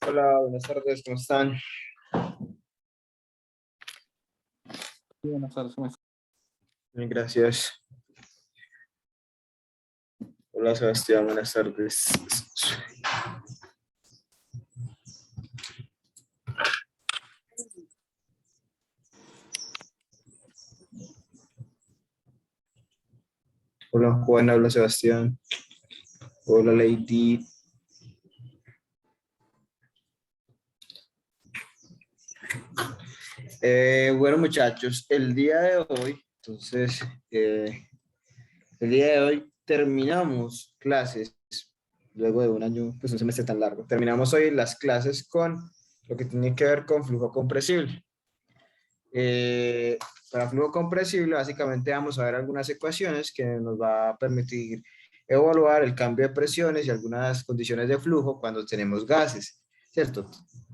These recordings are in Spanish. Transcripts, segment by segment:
Hola, buenas tardes, ¿cómo están? Buenas tardes, ¿cómo estás? Bien, gracias. Hola, Sebastián, buenas tardes. Hola, Juan, habla Sebastián. Hola, Lady. Bueno, muchachos, eh, el día de hoy terminamos clases, luego de un año, pues un semestre tan largo. Terminamos hoy las clases con lo que tiene que ver con flujo compresible. Eh, para flujo compresible, básicamente vamos a ver algunas ecuaciones que nos va a permitir evaluar el cambio de presiones y algunas condiciones de flujo cuando tenemos gases, ¿cierto?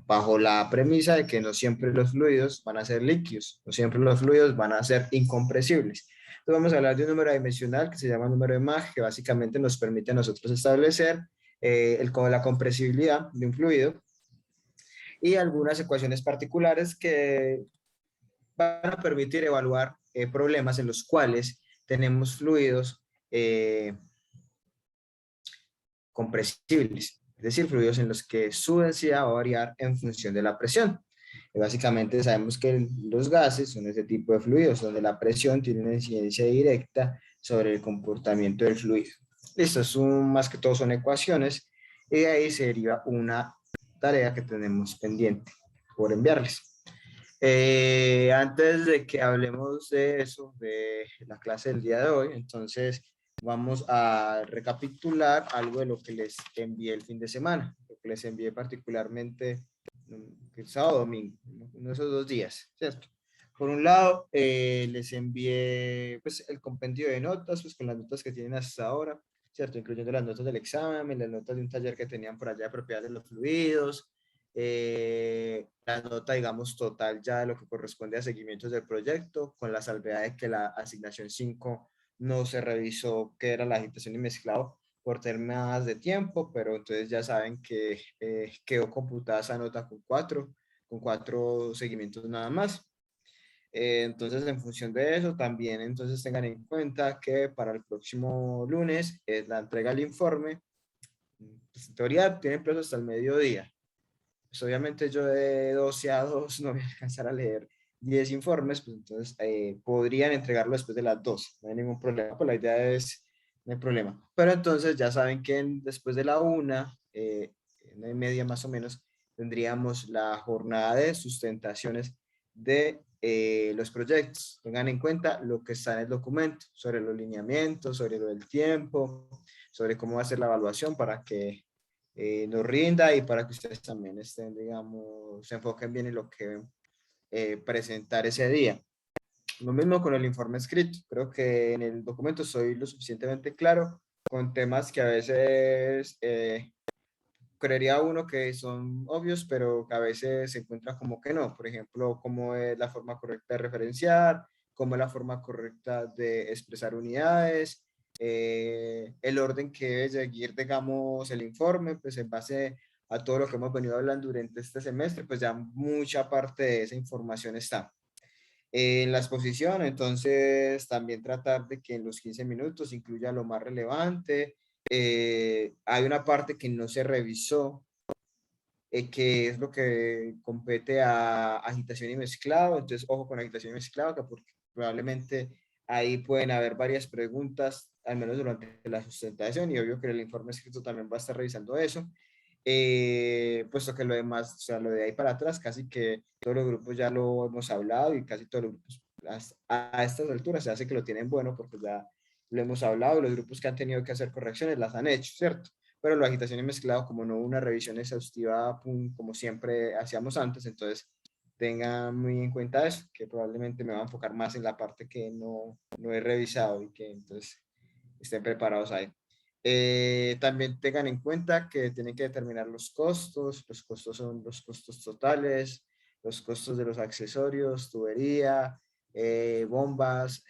Bajo la premisa de que no siempre los fluidos van a ser líquidos, no siempre los fluidos van a ser incompresibles. Entonces vamos a hablar de un número dimensional que se llama número de Mach, que básicamente nos permite a nosotros establecer la compresibilidad de un fluido y algunas ecuaciones particulares que van a permitir evaluar problemas en los cuales tenemos fluidos compresibles, es decir, fluidos en los que su densidad va a variar en función de la presión. Básicamente sabemos que los gases son ese tipo de fluidos donde la presión tiene una incidencia directa sobre el comportamiento del fluido. Listo, más que todo son ecuaciones y de ahí sería una tarea que tenemos pendiente por enviarles. Antes de que hablemos de eso, de la clase del día de hoy, entonces vamos a recapitular algo de lo que les envié el fin de semana, lo que les envié particularmente el sábado domingo, uno de esos 2 días, ¿cierto? Por un lado, les envié pues, el compendio de notas, pues con las notas que tienen hasta ahora, ¿cierto? Incluyendo las notas del examen, las notas de un taller que tenían por allá de propiedades de los fluidos, la nota, digamos, total ya de lo que corresponde a seguimientos del proyecto, con la salvedad de que la asignación 5 no se revisó qué era la agitación y mezclado por temas de tiempo, pero entonces ya saben que quedó computada esa nota con cuatro seguimientos nada más. Entonces, en función de eso, también entonces tengan en cuenta que para el próximo lunes es la entrega del informe. Pues, en teoría tienen plazo hasta el mediodía. Pues obviamente yo de 12 a 2 no voy a alcanzar a leer 10 informes, pues entonces podrían entregarlo después de las 2, no hay ningún problema, pues la idea es, no hay problema. Pero entonces ya saben que después de la 1:30 más o menos, tendríamos la jornada de sustentaciones de los proyectos. Tengan en cuenta lo que está en el documento, sobre los lineamientos, sobre lo del tiempo, sobre cómo va a ser la evaluación para que nos rinda y para que ustedes también estén, digamos, se enfoquen bien en lo que presentar ese día. Lo mismo con el informe escrito. Creo que en el documento soy lo suficientemente claro con temas que a veces creería uno que son obvios, pero que a veces se encuentra como que no. Por ejemplo, cómo es la forma correcta de referenciar, cómo es la forma correcta de expresar unidades, el orden que debe seguir, digamos, el informe, pues en base a todo lo que hemos venido hablando durante este semestre, pues ya mucha parte de esa información está. En la exposición, entonces, también tratar de que en los 15 minutos incluya lo más relevante. Hay una parte que no se revisó, que es lo que compete a agitación y mezclado. Entonces, ojo con agitación y mezclado, que porque probablemente ahí pueden haber varias preguntas, al menos durante la sustentación, y obvio que el informe escrito también va a estar revisando eso. Puesto que lo demás, o sea, lo de ahí para atrás, casi que todos los grupos ya lo hemos hablado y casi todos los grupos a estas alturas se hace que lo tienen bueno porque ya lo hemos hablado y los grupos que han tenido que hacer correcciones las han hecho, ¿cierto? Pero la agitación y mezclado, como no hubo una revisión exhaustiva, como siempre hacíamos antes, entonces tengan muy en cuenta eso, que probablemente me va a enfocar más en la parte que no he revisado y que entonces estén preparados ahí. También tengan en cuenta que tienen que determinar los costos son los costos totales, los costos de los accesorios, tubería, bombas,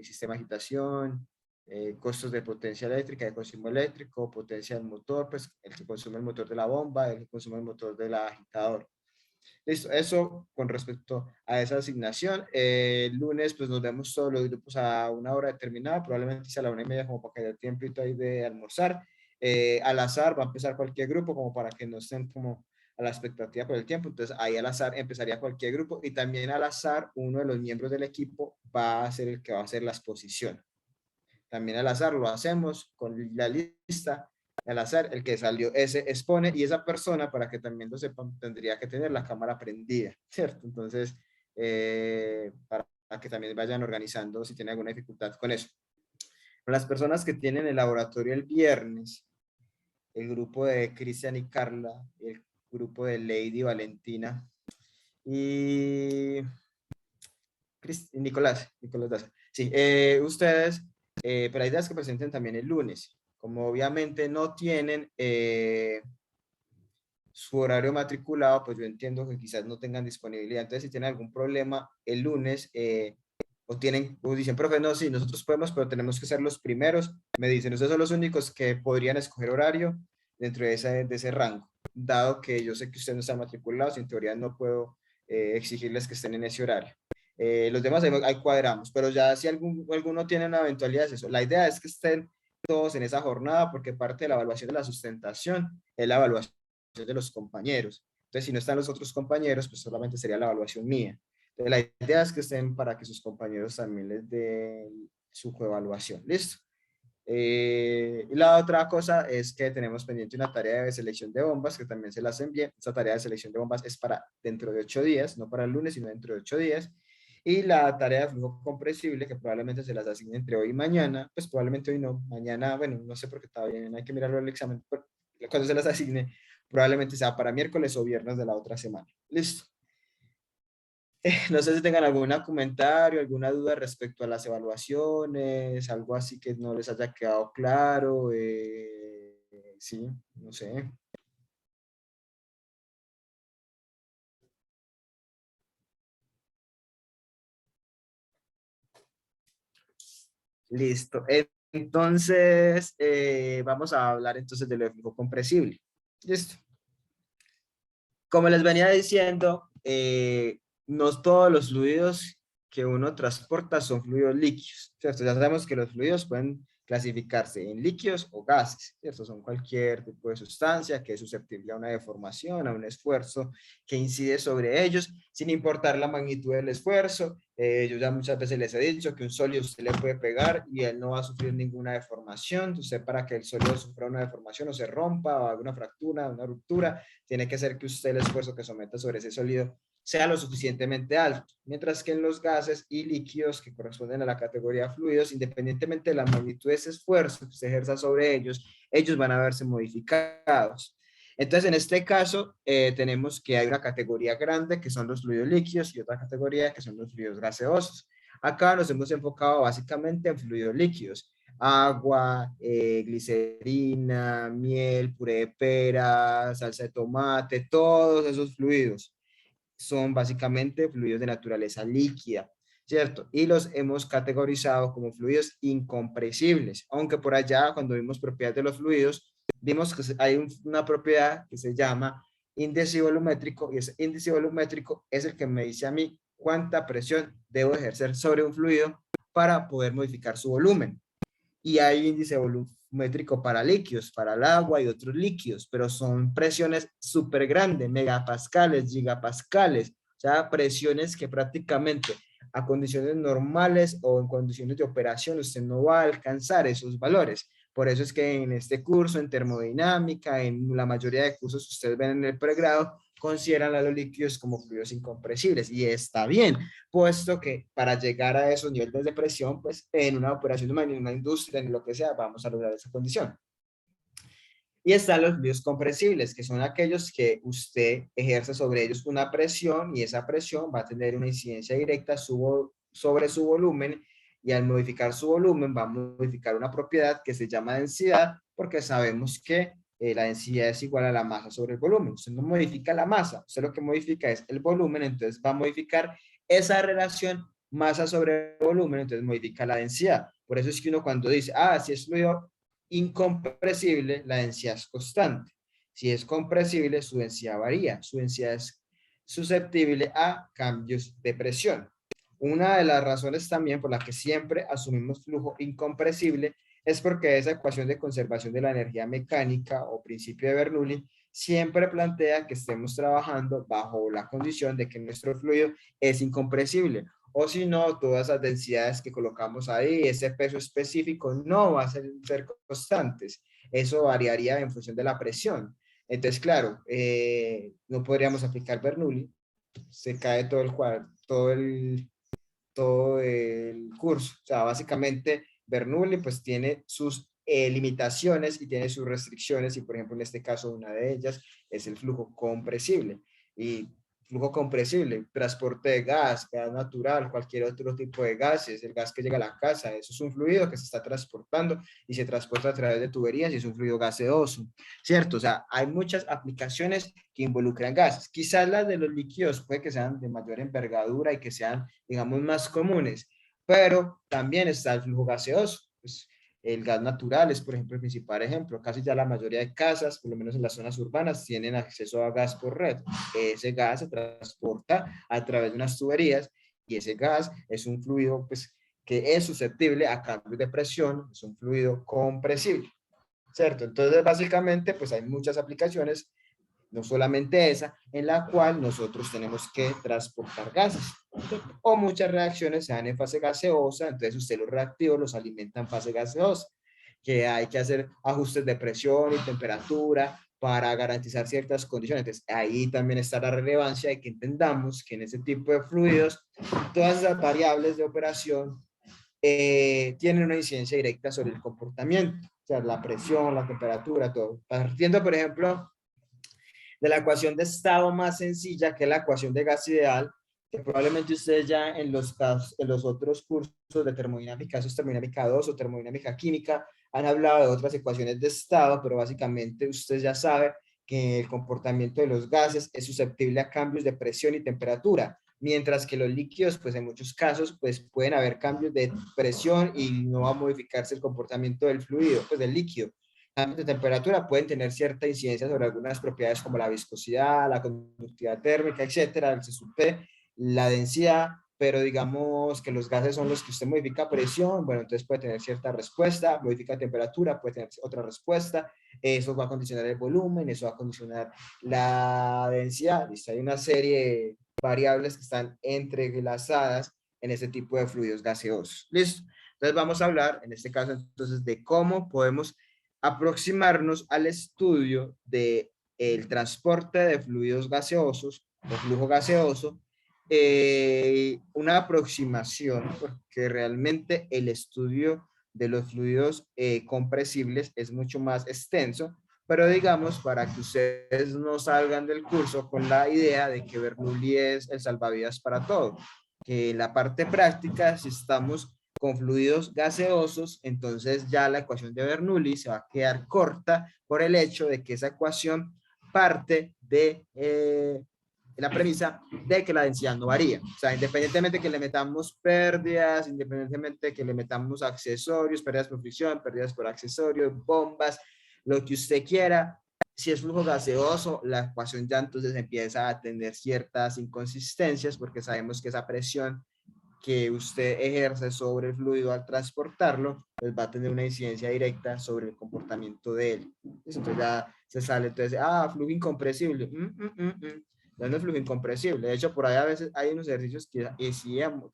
sistema de agitación, costos de potencia eléctrica, de consumo eléctrico, potencia del motor, pues el que consume el motor de la bomba, el que consume el motor del agitador. Listo, eso con respecto a esa asignación. El lunes pues nos vemos todos los grupos a una hora determinada, probablemente sea a la 1:30 como para que haya tiempito ahí de almorzar. Al azar va a empezar cualquier grupo como para que no estén como a la expectativa por el tiempo, entonces ahí al azar empezaría cualquier grupo y también al azar uno de los miembros del equipo va a ser el que va a hacer la exposición. También al azar lo hacemos con la lista, al azar el que salió ese expone y esa persona, para que también lo sepan, tendría que tener la cámara prendida, ¿cierto? Entonces, para que también vayan organizando si tienen alguna dificultad con eso. Las personas que tienen el laboratorio el viernes, el grupo de Cristian y Carla, el grupo de Lady Valentina y Nicolás Daza. Sí, ustedes, pero la idea es que presenten también el lunes. Como obviamente no tienen su horario matriculado, pues yo entiendo que quizás no tengan disponibilidad. Entonces, si tienen algún problema el lunes, o dicen, profe, no, sí, nosotros podemos, pero tenemos que ser los primeros, me dicen, ustedes son los únicos que podrían escoger horario dentro de ese rango, dado que yo sé que ustedes no están matriculados y en teoría no puedo exigirles que estén en ese horario. Los demás ahí cuadramos, pero ya si alguno tiene una eventualidad es eso. La idea es que estén todos en esa jornada porque parte de la evaluación de la sustentación es la evaluación de los compañeros. Entonces, si no están los otros compañeros, pues solamente sería la evaluación mía. Entonces, la idea es que estén para que sus compañeros también les den su coevaluación. ¿Listo? Y la otra cosa es que tenemos pendiente una tarea de selección de bombas que también se las envié. Esta tarea de selección de bombas es para dentro de 8 días, no para el lunes, sino dentro de 8 días. Y la tarea de flujo compresible, que probablemente se las asigne entre hoy y mañana, pues probablemente hoy no, mañana, bueno, no sé por qué todavía hay que mirarlo el examen, pero cuando se las asigne, probablemente sea para miércoles o viernes de la otra semana. Listo. No sé si tengan algún comentario, alguna duda respecto a las evaluaciones, algo así que no les haya quedado claro. Sí, no sé. Listo. Entonces, vamos a hablar entonces del flujo compresible. Listo. Como les venía diciendo, no todos los fluidos que uno transporta son fluidos líquidos, ¿cierto? Ya sabemos que los fluidos pueden clasificarse en líquidos o gases, ¿cierto? Son cualquier tipo de sustancia que es susceptible a una deformación, a un esfuerzo que incide sobre ellos, sin importar la magnitud del esfuerzo. Yo ya muchas veces les he dicho que un sólido usted le puede pegar y él no va a sufrir ninguna deformación. Usted, para que el sólido sufra una deformación o se rompa o alguna fractura, una ruptura, tiene que ser que usted el esfuerzo que someta sobre ese sólido sea lo suficientemente alto, mientras que en los gases y líquidos que corresponden a la categoría fluidos, independientemente de la magnitud de ese esfuerzo que se ejerza sobre ellos, ellos van a verse modificados. Entonces, en este caso, tenemos que hay una categoría grande que son los fluidos líquidos y otra categoría que son los fluidos gaseosos. Acá nos hemos enfocado básicamente en fluidos líquidos: agua, glicerina, miel, puré de pera, salsa de tomate, todos esos fluidos son básicamente fluidos de naturaleza líquida, ¿cierto? Y los hemos categorizado como fluidos incompresibles, aunque por allá cuando vimos propiedades de los fluidos, vimos que hay una propiedad que se llama índice volumétrico, y ese índice volumétrico es el que me dice a mí cuánta presión debo ejercer sobre un fluido para poder modificar su volumen. Y hay índice volumétrico para líquidos, para el agua y otros líquidos, pero son presiones súper grandes, megapascales, gigapascales, o sea, presiones que prácticamente a condiciones normales o en condiciones de operación usted no va a alcanzar esos valores. Por eso es que en este curso, en termodinámica, en la mayoría de cursos que ustedes ven en el pregrado, consideran a los líquidos como fluidos incompresibles, y está bien, puesto que para llegar a esos niveles de presión, pues en una operación, en una industria, en lo que sea, vamos a lograr esa condición. Y están los fluidos compresibles, que son aquellos que usted ejerce sobre ellos una presión y esa presión va a tener una incidencia directa sobre su volumen, y al modificar su volumen va a modificar una propiedad que se llama densidad, porque sabemos que la densidad es igual a la masa sobre el volumen. Usted no modifica la masa, usted lo que modifica es el volumen, entonces va a modificar esa relación masa sobre volumen, entonces modifica la densidad. Por eso es que uno cuando dice, ah, si es fluido incompresible, la densidad es constante. Si es compresible, su densidad varía. Su densidad es susceptible a cambios de presión. Una de las razones también por la que siempre asumimos flujo incompresible es porque esa ecuación de conservación de la energía mecánica o principio de Bernoulli siempre plantea que estemos trabajando bajo la condición de que nuestro fluido es incompresible. O si no, todas las densidades que colocamos ahí, ese peso específico no va a ser constantes. Eso variaría en función de la presión. Entonces, claro, no podríamos aplicar Bernoulli, se cae todo el cuadro, todo el curso. O sea, básicamente Bernoulli pues tiene sus limitaciones y tiene sus restricciones y por ejemplo en este caso una de ellas es el flujo compresible. Y flujo compresible, transporte de gas, gas natural, cualquier otro tipo de gases, el gas que llega a la casa, eso es un fluido que se está transportando y se transporta a través de tuberías y es un fluido gaseoso, ¿cierto? O sea, hay muchas aplicaciones que involucran gases. Quizás las de los líquidos puede que sean de mayor envergadura y que sean, digamos, más comunes, pero también está el flujo gaseoso. Pues, el gas natural es, por ejemplo, el principal ejemplo. Casi ya la mayoría de casas, por lo menos en las zonas urbanas, tienen acceso a gas por red. Ese gas se transporta a través de unas tuberías y ese gas es un fluido pues, que es susceptible a cambios de presión, es un fluido compresible, ¿cierto? Entonces, básicamente, pues hay muchas aplicaciones, no solamente esa, en la cual nosotros tenemos que transportar gases. O muchas reacciones se dan en fase gaseosa, entonces usted los reactivos los alimenta en fase gaseosa, que hay que hacer ajustes de presión y temperatura para garantizar ciertas condiciones. Entonces, ahí también está la relevancia de que entendamos que en ese tipo de fluidos, todas esas variables de operación tienen una incidencia directa sobre el comportamiento, o sea, la presión, la temperatura, todo. Partiendo, por ejemplo, de la ecuación de estado más sencilla, que es la ecuación de gas ideal, que probablemente ustedes ya en los otros cursos de termodinámica, eso es termodinámica 2 o termodinámica química, han hablado de otras ecuaciones de estado, pero básicamente ustedes ya saben que el comportamiento de los gases es susceptible a cambios de presión y temperatura, mientras que los líquidos, pues en muchos casos, pues pueden haber cambios de presión y no va a modificarse el comportamiento del fluido, pues del líquido. Cambios de temperatura pueden tener cierta incidencia sobre algunas propiedades como la viscosidad, la conductividad térmica, etcétera, el CSUP, la densidad, pero digamos que los gases son los que usted modifica presión, bueno, entonces puede tener cierta respuesta, modifica temperatura, puede tener otra respuesta, eso va a condicionar el volumen, eso va a condicionar la densidad, listo, hay una serie de variables que están entrelazadas en este tipo de fluidos gaseosos, listo. Entonces vamos a hablar, en este caso, entonces, de cómo podemos aproximarnos al estudio de el transporte de fluidos gaseosos o flujo gaseoso, una aproximación, porque realmente el estudio de los fluidos compresibles es mucho más extenso, pero digamos, para que ustedes no salgan del curso con la idea de que Bernoulli es el salvavidas para todo, que en la parte práctica, si estamos con fluidos gaseosos, entonces ya la ecuación de Bernoulli se va a quedar corta por el hecho de que esa ecuación parte de la premisa de que la densidad no varía. O sea, independientemente de que le metamos pérdidas, independientemente de que le metamos accesorios, pérdidas por fricción, pérdidas por accesorios, bombas, lo que usted quiera, si es flujo gaseoso, la ecuación ya entonces empieza a tener ciertas inconsistencias porque sabemos que esa presión que usted ejerce sobre el fluido al transportarlo, pues va a tener una incidencia directa sobre el comportamiento de él. Entonces ya se sale, entonces, flujo incompresible. Ya no es flujo incompresible. De hecho, por ahí a veces hay unos ejercicios que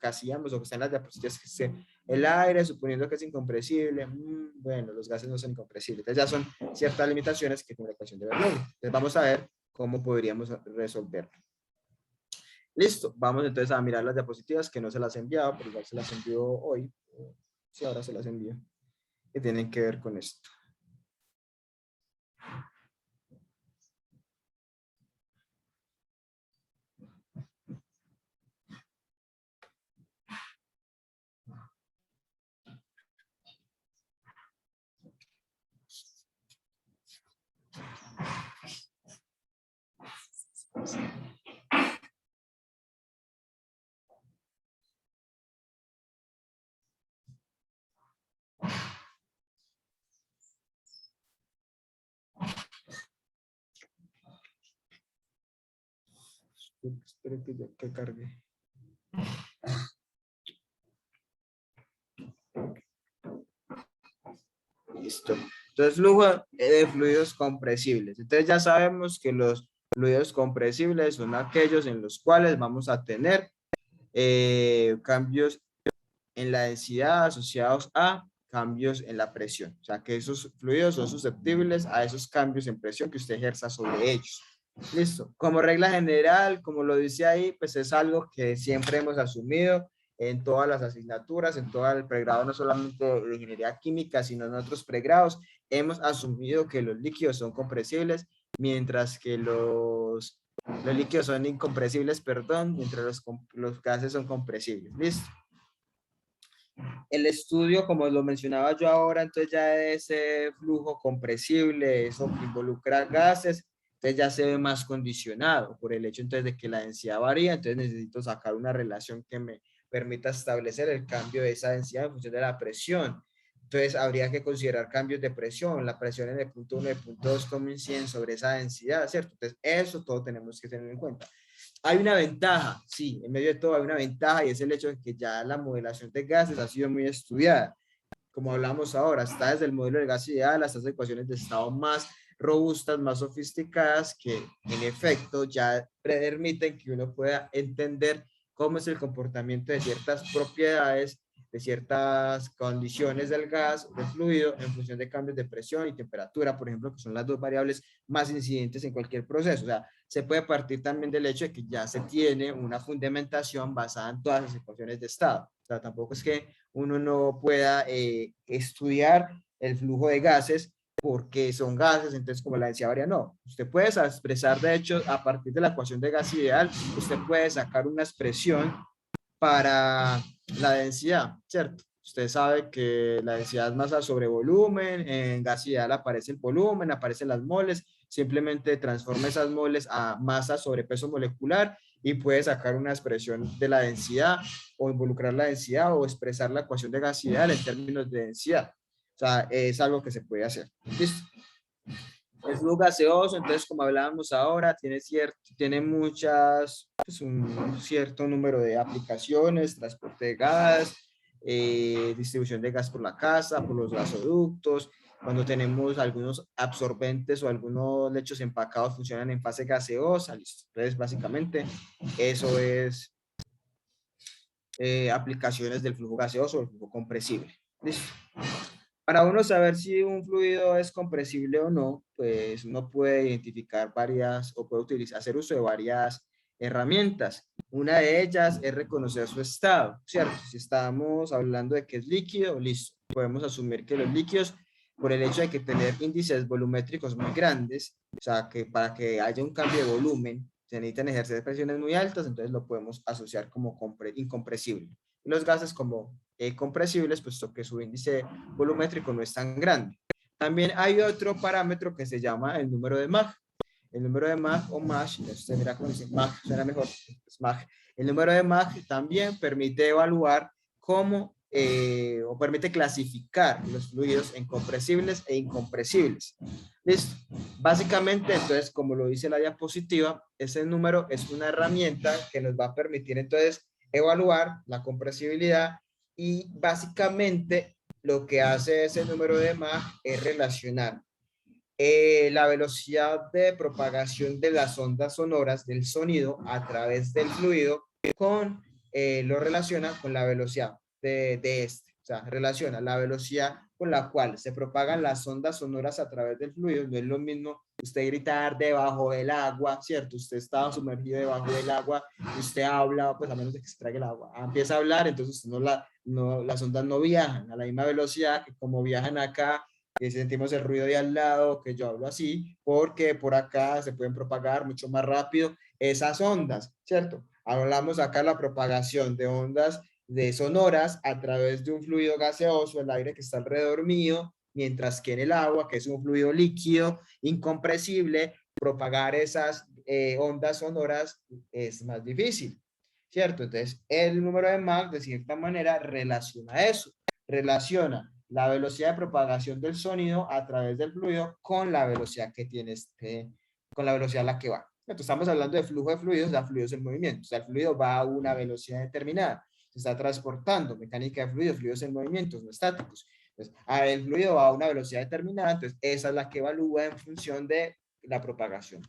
hacíamos o que están en las diapositivas que el aire, suponiendo que es incompresible, bueno, los gases no son incompresibles. Entonces ya son ciertas limitaciones que tiene la ecuación de Bernoulli. Entonces vamos a ver cómo podríamos resolverlo. Listo, vamos entonces a mirar las diapositivas que no se las he enviado, pero igual se las envío hoy. Sí, ahora se las envío. Que tienen que ver con esto. Espero que cargue. Listo. Entonces, flujo de fluidos compresibles. Entonces, ya sabemos que los fluidos compresibles son aquellos en los cuales vamos a tener cambios en la densidad asociados a cambios en la presión. O sea, que esos fluidos son susceptibles a esos cambios en presión que usted ejerza sobre ellos. Listo. Como regla general, como lo dice ahí, pues es algo que siempre hemos asumido en todas las asignaturas, en todo el pregrado, no solamente de ingeniería química, sino en otros pregrados, hemos asumido que los líquidos son compresibles, mientras que los líquidos son incompresibles, perdón, mientras los gases son compresibles. ¿Listo? El estudio, como lo mencionaba yo ahora, entonces ya ese flujo compresible, eso que involucra gases, entonces ya se ve más condicionado por el hecho entonces de que la densidad varía, entonces necesito sacar una relación que me permita establecer el cambio de esa densidad en función de la presión. Entonces habría que considerar cambios de presión, la presión en el punto 1 y el punto 2 cómo inciden sobre esa densidad, ¿cierto? Entonces eso todo tenemos que tener en cuenta. Hay una ventaja, sí, en medio de todo hay una ventaja y es el hecho de que ya la modelación de gases ha sido muy estudiada. Como hablamos ahora, está desde el modelo de gas ideal hasta las ecuaciones de estado más robustas, más sofisticadas, que en efecto ya permiten que uno pueda entender cómo es el comportamiento de ciertas propiedades, de ciertas condiciones del gas, del fluido, en función de cambios de presión y temperatura, por ejemplo, que son las dos variables más incidentes en cualquier proceso. O sea, se puede partir también del hecho de que ya se tiene una fundamentación basada en todas las ecuaciones de estado. O sea, tampoco es que uno no pueda estudiar el flujo de gases porque son gases, entonces como la densidad varía, no. Usted puede expresar, de hecho, a partir de la ecuación de gas ideal, usted puede sacar una expresión para la densidad, ¿cierto? Usted sabe que la densidad es masa sobre volumen, en gas ideal aparece el volumen, aparecen las moles, simplemente transforma esas moles a masa sobre peso molecular y puede sacar una expresión de la densidad o involucrar la densidad o expresar la ecuación de gas ideal en términos de densidad. O sea, es algo que se puede hacer. ¿Listo? El flujo gaseoso, entonces, como hablábamos ahora, tiene muchas, pues un cierto número de aplicaciones, transporte de gas, distribución de gas por la casa, por los gasoductos. Cuando tenemos algunos absorbentes o algunos lechos empacados funcionan en fase gaseosa, listo. Entonces, básicamente, eso es aplicaciones del flujo gaseoso o el flujo compresible. ¿Listo? Para uno saber si un fluido es compresible o no, pues uno puede identificar varias o puede utilizar, hacer uso de varias herramientas. Una de ellas es reconocer su estado, ¿cierto? Si estamos hablando de que es líquido, listo. Podemos asumir que los líquidos, por el hecho de que tener índices volumétricos muy grandes, o sea, que para que haya un cambio de volumen, se necesitan ejercer presiones muy altas, entonces lo podemos asociar como incompresible. Y los gases como compresibles, puesto que su índice volumétrico no es tan grande. También hay otro parámetro que se llama el número de Mach. El número de Mach o Mach, usted mira cómo dice Mach, suena mejor, es Mach. El número de Mach también permite evaluar cómo o permite clasificar los fluidos en compresibles e incompresibles. Listo. Básicamente, entonces, como lo dice la diapositiva, ese número es una herramienta que nos va a permitir entonces evaluar la compresibilidad y básicamente lo que hace ese número de Mach es relacionar la velocidad de propagación de las ondas sonoras del sonido a través del fluido con, lo relaciona con la velocidad de este. O sea, relaciona la velocidad con la cual se propagan las ondas sonoras a través del fluido. No es lo mismo usted gritar debajo del agua, ¿cierto? Usted está sumergido debajo del agua, usted habla, pues a menos de que se traiga el agua. Empieza a hablar, entonces las ondas no viajan a la misma velocidad que como viajan acá, que sentimos el ruido de al lado, que yo hablo así, porque por acá se pueden propagar mucho más rápido esas ondas, ¿cierto? Hablamos acá de la propagación de ondas de sonoras a través de un fluido gaseoso, el aire que está alrededor mío, mientras que en el agua, que es un fluido líquido, incompresible, propagar esas ondas sonoras es más difícil, ¿cierto? Entonces, el número de Mach, de cierta manera, relaciona eso, relaciona la velocidad de propagación del sonido a través del fluido con la velocidad que tiene con la velocidad a la que va. Entonces, estamos hablando de flujo de fluidos, o sea, fluidos en movimiento. O sea, el fluido va a una velocidad determinada. Se está transportando, mecánica de fluidos, fluidos en movimientos, no estáticos. Entonces, el fluido va a una velocidad determinada, entonces esa es la que evalúa en función de la propagación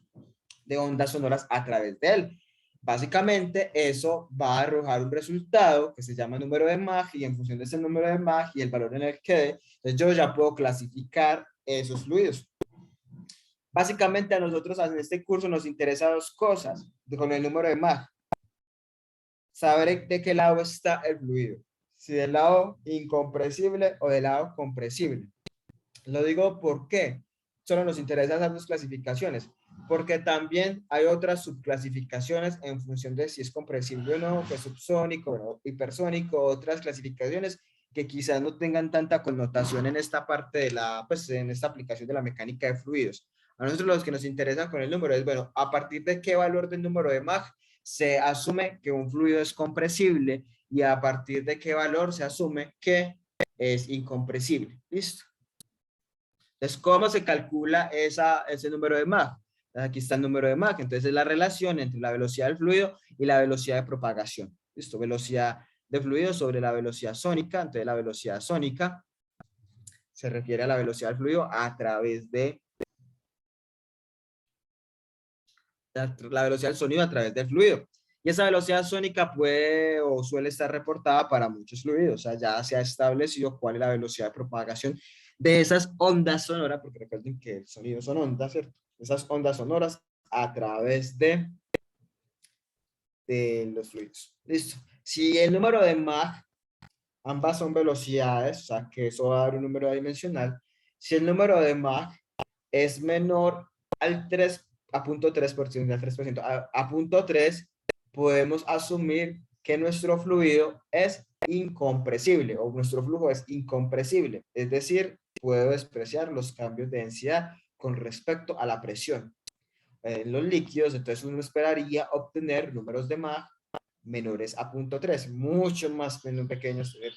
de ondas sonoras a través de él. Básicamente, eso va a arrojar un resultado que se llama número de Mach, y en función de ese número de Mach y el valor en el que dé, entonces yo ya puedo clasificar esos fluidos. Básicamente a nosotros en este curso nos interesa dos cosas con el número de Mach. Saber de qué lado está el fluido, si del lado incompresible o del lado compresible. Lo digo porque solo nos interesan esas dos clasificaciones, porque también hay otras subclasificaciones en función de si es compresible o no, que es subsónico o hipersónico, otras clasificaciones que quizás no tengan tanta connotación en esta parte de la, pues en esta aplicación de la mecánica de fluidos. A nosotros los que nos interesa con el número es, bueno, a partir de qué valor del número de Mach se asume que un fluido es compresible y a partir de qué valor se asume que es incompresible. ¿Listo? Entonces, ¿cómo se calcula ese número de Mach? Aquí está el número de Mach. Entonces, es la relación entre la velocidad del fluido y la velocidad de propagación. ¿Listo? Velocidad de fluido sobre la velocidad sónica. Entonces, la velocidad sónica se refiere a la velocidad del fluido a través de la velocidad del sonido a través del fluido. Y esa velocidad sónica puede o suele estar reportada para muchos fluidos. O sea, ya se ha establecido cuál es la velocidad de propagación de esas ondas sonoras, porque recuerden que el sonido son ondas, ¿cierto? Esas ondas sonoras a través de los fluidos. Listo. Si el número de Mach, ambas son velocidades, o sea, que eso va a dar un número dimensional. Si el número de Mach es menor al 3, a 0.3%, al 3%, a 0.3, podemos asumir que nuestro fluido es incompresible o nuestro flujo es incompresible. Es decir, puedo despreciar los cambios de densidad con respecto a la presión. En los líquidos, entonces uno esperaría obtener números de Mach menores a 0.3, mucho más pequeños de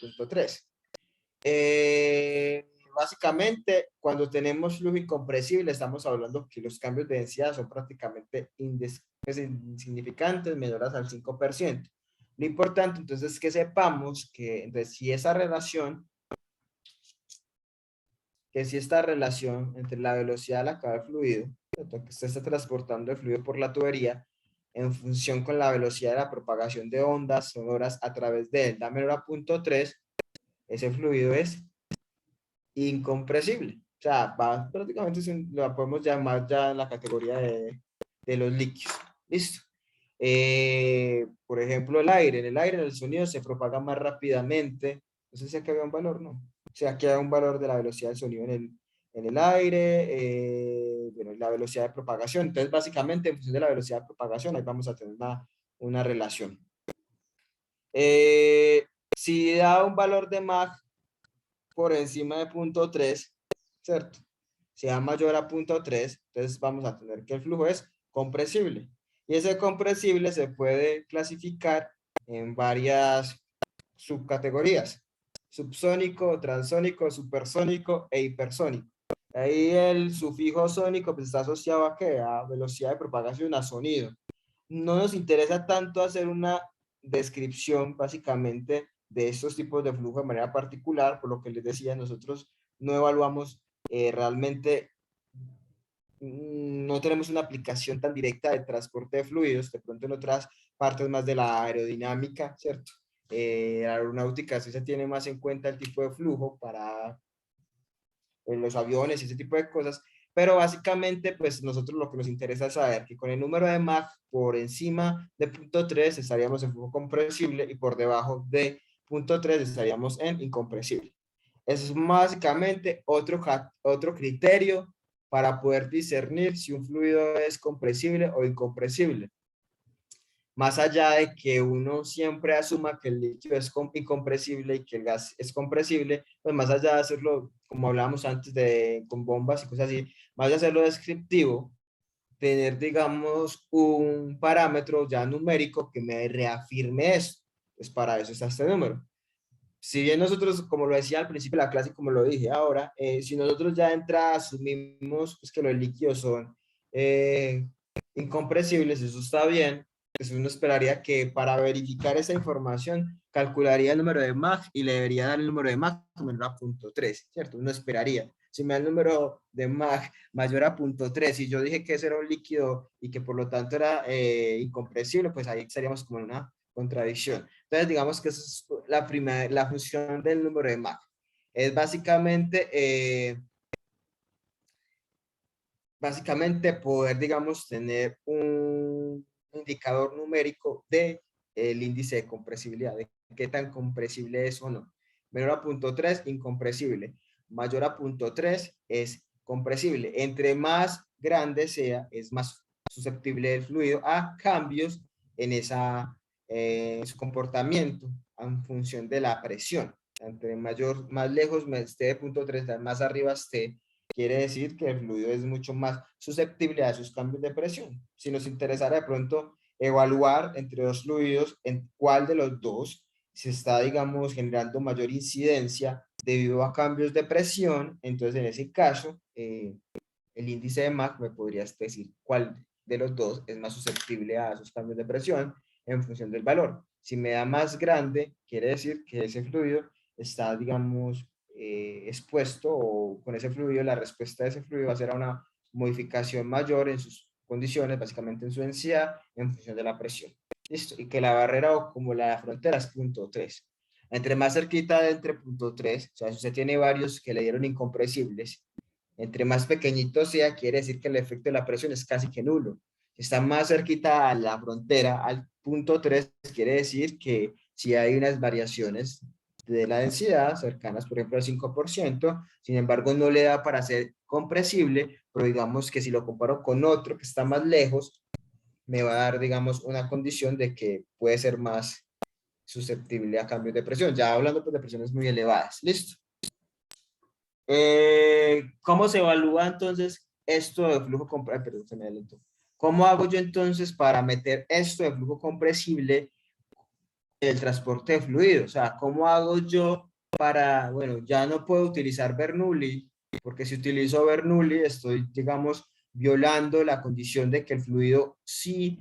0.3. Básicamente, cuando tenemos flujo incompresible, estamos hablando que los cambios de densidad son prácticamente insignificantes, menores al 5%. Lo importante, entonces, es que sepamos que entonces, si esta relación entre la velocidad de la cava del fluido, que usted está transportando el fluido por la tubería, en función con la velocidad de la propagación de ondas sonoras a través de él, da menor a 0.3, ese fluido es incompresible. O sea, prácticamente la podemos llamar ya en la categoría de los líquidos. Listo. Por ejemplo, el aire. En el aire el sonido se propaga más rápidamente. No sé si aquí había un valor, ¿no? O sea, aquí hay un valor de la velocidad del sonido en el aire, bueno, la velocidad de propagación. Entonces, básicamente, en función de la velocidad de propagación, ahí vamos a tener una relación. Si da un valor de Mach por encima de 0.3, ¿cierto? Si da mayor a 0.3, entonces vamos a tener que el flujo es compresible. Y ese compresible se puede clasificar en varias subcategorías: subsónico, transónico, supersónico e hipersónico. Ahí el sufijo sónico pues está asociado a ¿qué? A velocidad de propagación, a sonido. No nos interesa tanto hacer una descripción básicamente de estos tipos de flujo de manera particular, por lo que les decía, nosotros no evaluamos realmente, no tenemos una aplicación tan directa de transporte de fluidos, de pronto en otras partes más de la aerodinámica, ¿cierto? La aeronáutica sí se tiene más en cuenta el tipo de flujo para los aviones y ese tipo de cosas, pero básicamente pues nosotros lo que nos interesa es saber que con el número de Mach por encima de 0.3 estaríamos en flujo compresible y por debajo de 0.3 estaríamos en incompresible. Eso es básicamente otro criterio para poder discernir si un fluido es compresible o incompresible. Más allá de que uno siempre asuma que el líquido es incompresible y que el gas es compresible, pues más allá de hacerlo, como hablábamos antes, con bombas y cosas así, más de hacerlo descriptivo, tener, digamos, un parámetro ya numérico que me reafirme eso. Pues para eso está este número. Si bien nosotros, como lo decía al principio de la clase, como lo dije ahora, si nosotros ya de entrada asumimos pues, que los líquidos son incompresibles, eso está bien. Pues uno esperaría que para verificar esa información calcularía el número de Mach y le debería dar el número de Mach menor a 0.3, ¿cierto? Uno esperaría. Si me da el número de Mach mayor a 0.3 y yo dije que ese era un líquido y que por lo tanto era incompresible, pues ahí estaríamos como en una contradicción. Entonces digamos que esa es la función del número de Mach. Es básicamente poder, digamos, tener un indicador numérico de el índice de compresibilidad, de qué tan compresible es o no. Menor a 0.3, incompresible. Mayor a 0.3 es compresible. Entre más grande sea, es más susceptible el fluido a cambios en su comportamiento en función de la presión. Entre más lejos esté de 0.3, más arriba esté, quiere decir que el fluido es mucho más susceptible a esos cambios de presión. Si nos interesara de pronto evaluar entre dos fluidos en cuál de los dos se está, digamos, generando mayor incidencia debido a cambios de presión, entonces en ese caso, el índice de Mach me podrías decir cuál de los dos es más susceptible a esos cambios de presión en función del valor. Si me da más grande, quiere decir que ese fluido está, digamos, expuesto, o con ese fluido, la respuesta de ese fluido va a ser a una modificación mayor en sus condiciones, básicamente en su densidad, en función de la presión. Listo. Y que la barrera o como la frontera es 0.3. Entre más cerquita de entre 0.3, o sea, si usted tiene varios que le dieron incompresibles, entre más pequeñito sea, quiere decir que el efecto de la presión es casi que nulo. Si está más cerquita a la frontera, al 0.3, quiere decir que si hay unas variaciones de la densidad cercanas, por ejemplo, al 5%, sin embargo, no le da para ser compresible, pero digamos que si lo comparo con otro que está más lejos, me va a dar, digamos, una condición de que puede ser más susceptible a cambios de presión, ya hablando pues, de presiones muy elevadas. ¿Listo? ¿Cómo se evalúa entonces esto de flujo compresible? Perdón, se me adelantó. ¿Cómo hago yo entonces para meter esto de flujo compresible en el transporte de fluidos? O sea, ¿cómo hago yo para, bueno, ya no puedo utilizar Bernoulli, porque si utilizo Bernoulli estoy, digamos, violando la condición de que el fluido sí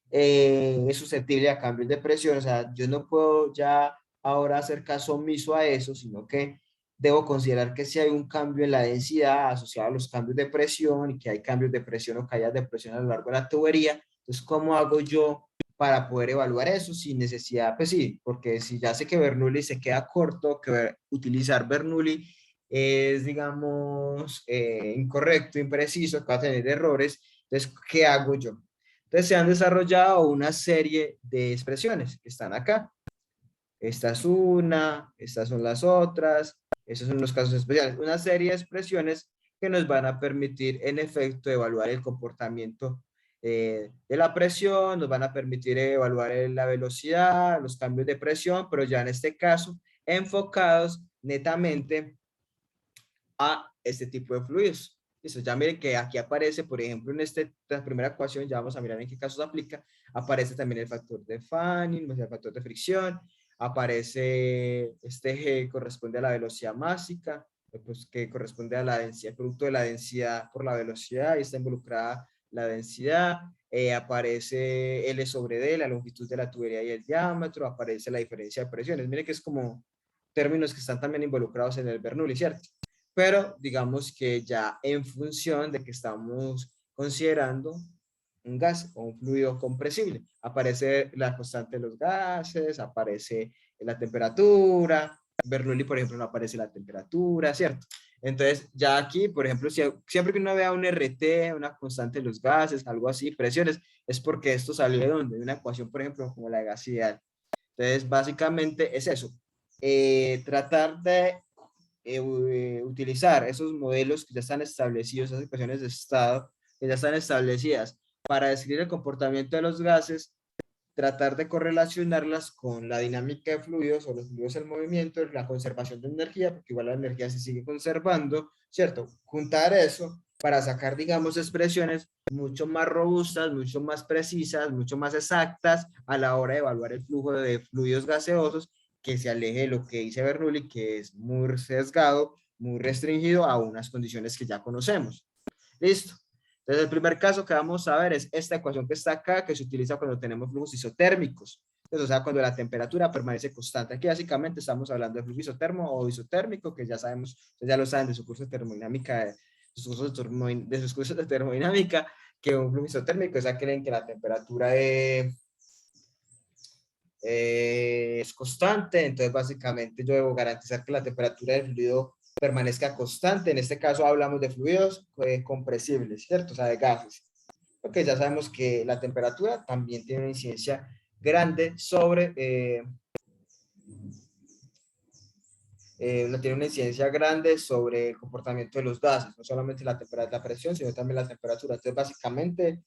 es susceptible a cambios de presión? O sea, yo no puedo ya ahora hacer caso omiso a eso, sino que debo considerar que si hay un cambio en la densidad asociado a los cambios de presión y que hay cambios de presión o caídas de presión a lo largo de la tubería. Entonces, ¿cómo hago yo para poder evaluar eso sin necesidad? Pues sí, porque si ya sé que Bernoulli se queda corto, que utilizar Bernoulli es, digamos, incorrecto, impreciso, que va a tener errores. Entonces, ¿qué hago yo? Entonces se han desarrollado una serie de expresiones que están acá. Esta es una, estas son las otras, esos son los casos especiales. Una serie de expresiones que nos van a permitir, en efecto, evaluar el comportamiento de la presión, nos van a permitir evaluar la velocidad, los cambios de presión, pero ya en este caso enfocados netamente a este tipo de fluidos. Listo, ya miren que aquí aparece, por ejemplo, en esta primera ecuación, ya vamos a mirar en qué casos aplica, aparece también el factor de Fanning, el factor de fricción, aparece este G corresponde a la velocidad másica, pues, que corresponde a la densidad, producto de la densidad por la velocidad, y está involucrada la densidad, aparece L sobre D, la longitud de la tubería y el diámetro, aparece la diferencia de presiones. Miren que es como términos que están también involucrados en el Bernoulli, ¿cierto? Pero digamos que ya en función de que estamos considerando un gas o un fluido compresible. Aparece la constante de los gases, aparece la temperatura. Bernoulli, por ejemplo, no aparece la temperatura, ¿cierto? Entonces, ya aquí, por ejemplo, siempre que uno vea un RT, una constante de los gases, algo así, presiones, es porque esto salió de donde, de una ecuación, por ejemplo, como la de gas ideal. Entonces, básicamente es eso. Tratar de utilizar esos modelos que ya están establecidos, esas ecuaciones de estado que ya están establecidas para describir el comportamiento de los gases, tratar de correlacionarlas con la dinámica de fluidos o los fluidos en movimiento, la conservación de energía, porque igual la energía se sigue conservando, ¿cierto? Juntar eso para sacar, digamos, expresiones mucho más robustas, mucho más precisas, mucho más exactas a la hora de evaluar el flujo de fluidos gaseosos, que se aleje de lo que dice Bernoulli, que es muy sesgado, muy restringido a unas condiciones que ya conocemos. Listo. Entonces, el primer caso que vamos a ver es esta ecuación que está acá, que se utiliza cuando tenemos flujos isotérmicos. Entonces, o sea, cuando la temperatura permanece constante. Aquí básicamente estamos hablando de flujo isotermo o isotérmico, que ya sabemos, ustedes ya lo saben de su curso de termodinámica, de sus cursos de termodinámica, que un flujo isotérmico es aquel en que la temperatura es constante. Entonces, básicamente yo debo garantizar que la temperatura del fluido permanezca constante. En este caso hablamos de fluidos compresibles, ¿cierto? O sea, de gases. Porque ya sabemos que la temperatura también tiene una incidencia grande sobre, tiene una incidencia grande sobre el comportamiento de los gases, no solamente la temperatura, la presión, sino también la temperatura. Entonces, básicamente,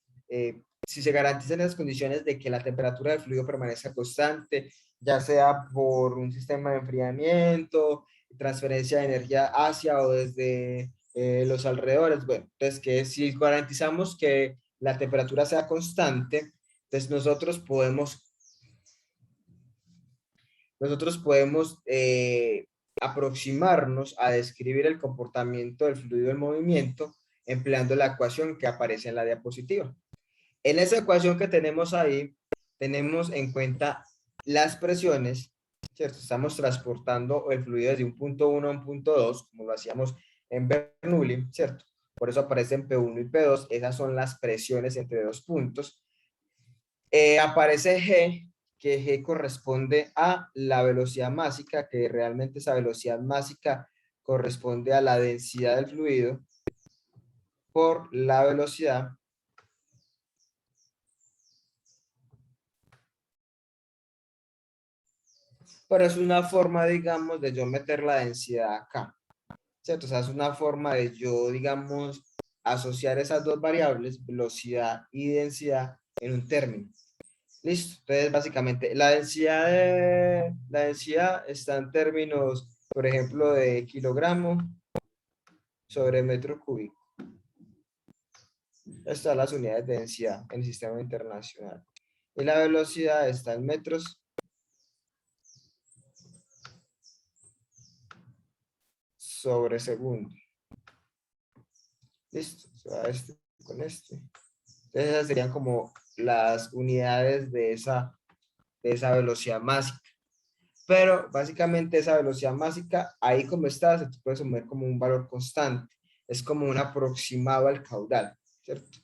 si se garantizan las condiciones de que la temperatura del fluido permanezca constante, ya sea por un sistema de enfriamiento, transferencia de energía hacia o desde los alrededores, bueno, entonces que si garantizamos que la temperatura sea constante, entonces nosotros podemos aproximarnos a describir el comportamiento del fluido en movimiento empleando la ecuación que aparece en la diapositiva. En esa ecuación que tenemos ahí, tenemos en cuenta las presiones, ¿cierto? Estamos transportando el fluido desde un punto 1 a un punto 2, como lo hacíamos en Bernoulli, ¿cierto? Por eso aparecen P1 y P2, esas son las presiones entre dos puntos. Aparece G, que G corresponde a la velocidad másica, que realmente esa velocidad másica corresponde a la densidad del fluido por la velocidad pero es una forma, digamos, de yo meter la densidad acá, ¿cierto? O sea, es una forma de yo, digamos, asociar esas dos variables, velocidad y densidad, en un término. Listo. Entonces, básicamente, la densidad está en términos, por ejemplo, de kilogramo sobre metro cúbico. Estas son las unidades de densidad en el sistema internacional. Y la velocidad está en metros sobre segundo. Listo. Se va este con este. Entonces, esas serían como las unidades de esa velocidad másica. Pero básicamente esa velocidad másica, ahí como está, se puede asumir como un valor constante. Es como un aproximado al caudal, ¿cierto?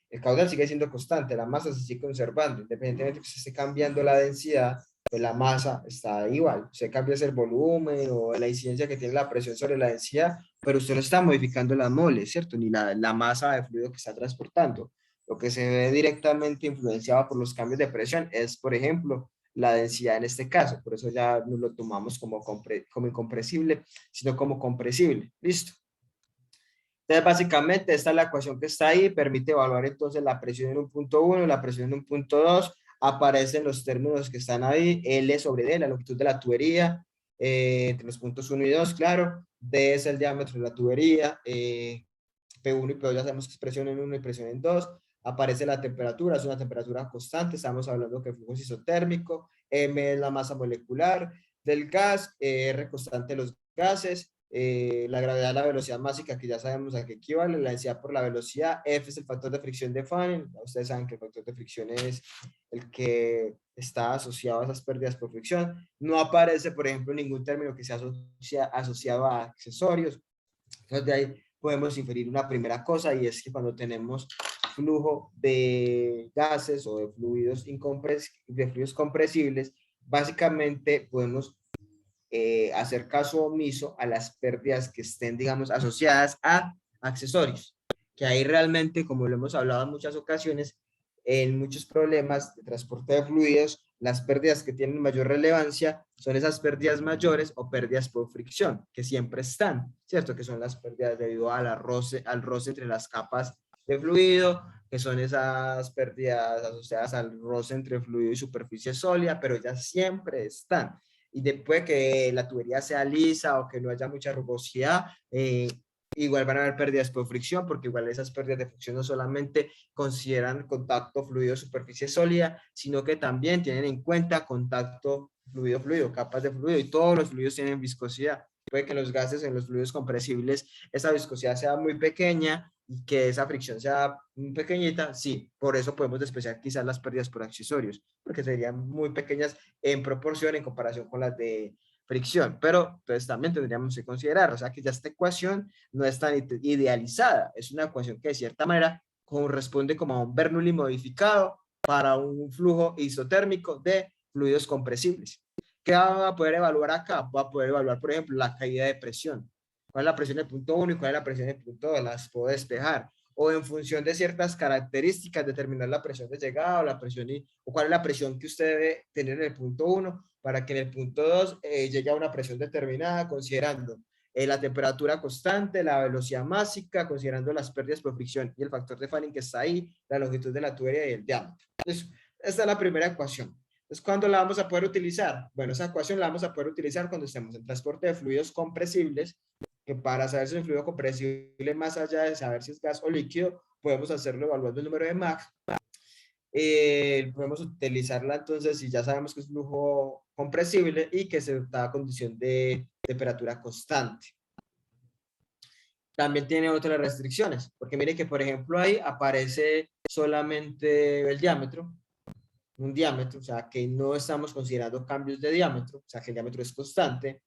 El caudal sigue siendo constante, la masa se sigue conservando, independientemente de que se esté cambiando la densidad, pues la masa está igual. Se cambia el volumen o la incidencia que tiene la presión sobre la densidad, pero usted no está modificando las moles, ¿cierto? Ni la masa de fluido que está transportando. Lo que se ve directamente influenciado por los cambios de presión es, por ejemplo, la densidad en este caso. Por eso ya no lo tomamos como incompresible, sino como compresible. ¿Listo? Entonces, básicamente, esta es la ecuación que está ahí, permite evaluar entonces la presión en un punto 1, la presión en un punto 2, aparecen los términos que están ahí, L sobre D, la longitud de la tubería, entre los puntos 1 y 2, claro, D es el diámetro de la tubería, P1 y P2 ya sabemos que es presión en 1 y presión en 2, aparece la temperatura, es una temperatura constante, estamos hablando que el flujo es isotérmico, M es la masa molecular del gas, R constante de los gases, la gravedad, la velocidad másica, que ya sabemos a qué equivale, la densidad por la velocidad, F es el factor de fricción de Fanning, ustedes saben que el factor de fricción es el que está asociado a esas pérdidas por fricción, no aparece, por ejemplo, ningún término que sea asociado a accesorios, entonces de ahí podemos inferir una primera cosa, y es que cuando tenemos flujo de gases o de fluidos compresibles, básicamente podemos hacer caso omiso a las pérdidas que estén, digamos, asociadas a accesorios, que ahí realmente, como lo hemos hablado en muchas ocasiones, en muchos problemas de transporte de fluidos, las pérdidas que tienen mayor relevancia son esas pérdidas mayores o pérdidas por fricción, que siempre están, ¿cierto? Que son las pérdidas debido al roce entre las capas de fluido, que son esas pérdidas asociadas al roce entre fluido y superficie sólida, pero ellas siempre están. Y después que la tubería sea lisa o que no haya mucha rugosidad, igual van a haber pérdidas por fricción, porque igual esas pérdidas de fricción no solamente consideran contacto fluido-superficie sólida, sino que también tienen en cuenta contacto fluido-fluido, capas de fluido, y todos los fluidos tienen viscosidad. Puede que en los gases, en los fluidos compresibles, esa viscosidad sea muy pequeña, y que esa fricción sea pequeñita, sí, por eso podemos despreciar quizás las pérdidas por accesorios, porque serían muy pequeñas en proporción en comparación con las de fricción, pero entonces también tendríamos que considerar, o sea que ya esta ecuación no es tan idealizada, es una ecuación que de cierta manera corresponde como a un Bernoulli modificado para un flujo isotérmico de fluidos compresibles. ¿Qué va a poder evaluar acá? Va a poder evaluar, por ejemplo, la caída de presión. ¿Cuál es la presión del punto 1 y cuál es la presión del punto 2? Las puedo despejar. O en función de ciertas características, determinar la presión de llegada o, la presión o cuál es la presión que usted debe tener en el punto 1 para que en el punto 2 llegue a una presión determinada, considerando la temperatura constante, la velocidad másica, considerando las pérdidas por fricción y el factor de Fanning que está ahí, la longitud de la tubería y el diámetro. Entonces, esta es la primera ecuación. Entonces, ¿cuándo la vamos a poder utilizar? Bueno, esa ecuación la vamos a poder utilizar cuando estemos en transporte de fluidos compresibles, que para saber si es un fluido compresible, más allá de saber si es gas o líquido, podemos hacerlo evaluando el número de Mach. Podemos utilizarla entonces si ya sabemos que es un flujo compresible y que se da a condición de temperatura constante. También tiene otras restricciones, porque mire que por ejemplo ahí aparece solamente el diámetro, un diámetro, o sea que no estamos considerando cambios de diámetro, o sea que el diámetro es constante.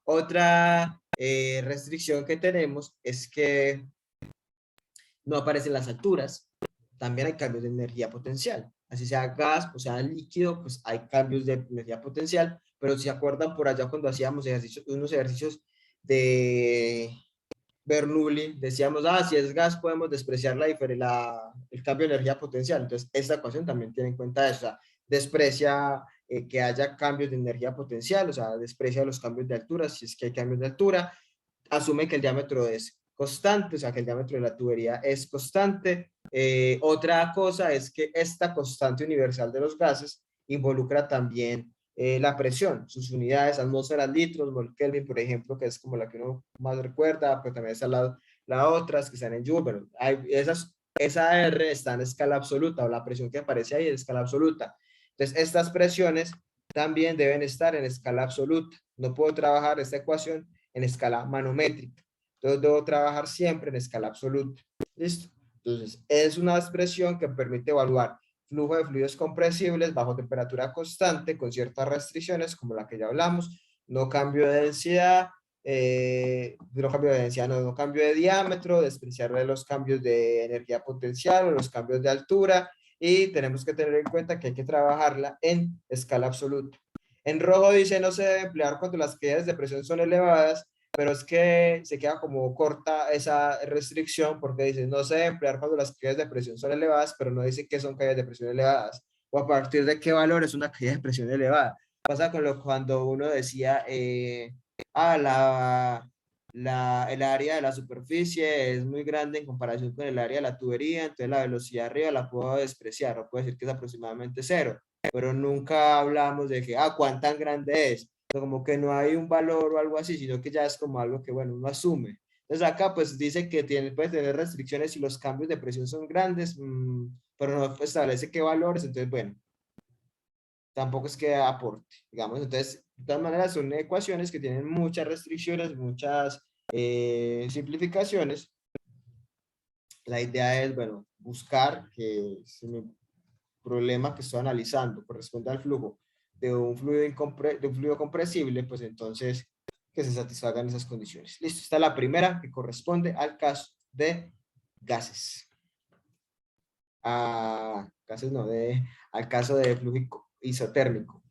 Otra restricción que tenemos es que no aparecen las alturas, también hay cambios de energía potencial, así sea gas o sea líquido, pues hay cambios de energía potencial, pero si se acuerdan por allá cuando hacíamos unos ejercicios de Bernoulli, decíamos, si es gas podemos despreciar el cambio de energía potencial, entonces esta ecuación también tiene en cuenta eso, o sea, desprecia que haya cambios de energía potencial, o sea, desprecia los cambios de altura, si es que hay cambios de altura, asume que el diámetro es constante, o sea, que el diámetro de la tubería es constante. Otra cosa es que esta constante universal de los gases involucra también la presión, sus unidades, atmósferas, litros, mol Kelvin, por ejemplo, que es como la que uno más recuerda, pero también está la otras que están en Joule, bueno, esa R está en escala absoluta, o la presión que aparece ahí es escala absoluta. Entonces, estas presiones también deben estar en escala absoluta. No puedo trabajar esta ecuación en escala manométrica. Entonces, debo trabajar siempre en escala absoluta. ¿Listo? Entonces, es una expresión que permite evaluar flujo de fluidos compresibles bajo temperatura constante con ciertas restricciones, como la que ya hablamos, no cambio de densidad, no cambio de diámetro, despreciar los cambios de energía potencial o los cambios de altura, y tenemos que tener en cuenta que hay que trabajarla en escala absoluta. En rojo dice no se debe emplear cuando las caídas de presión son elevadas, pero es que se queda como corta esa restricción porque dice no se debe emplear cuando las caídas de presión son elevadas, pero no dice que son caídas de presión elevadas o a partir de qué valor es una caída de presión elevada. Pasa con cuando uno decía, el área de la superficie es muy grande en comparación con el área de la tubería, entonces la velocidad arriba la puedo despreciar, o puedo decir que es aproximadamente cero, pero nunca hablamos de que, cuán tan grande es, como que no hay un valor o algo así, sino que ya es como algo que, bueno, uno asume. Entonces acá pues dice que puede tener restricciones si los cambios de presión son grandes, pero no establece qué valores, entonces bueno, tampoco es que aporte, digamos, entonces de todas maneras son ecuaciones que tienen muchas restricciones, muchas simplificaciones. La idea es, bueno, buscar que si mi problema que estoy analizando corresponde al flujo de un fluido compresible, pues entonces que se satisfagan esas condiciones. Listo, está la primera que corresponde al caso de gases. Gases no, al caso de flujo isotérmico.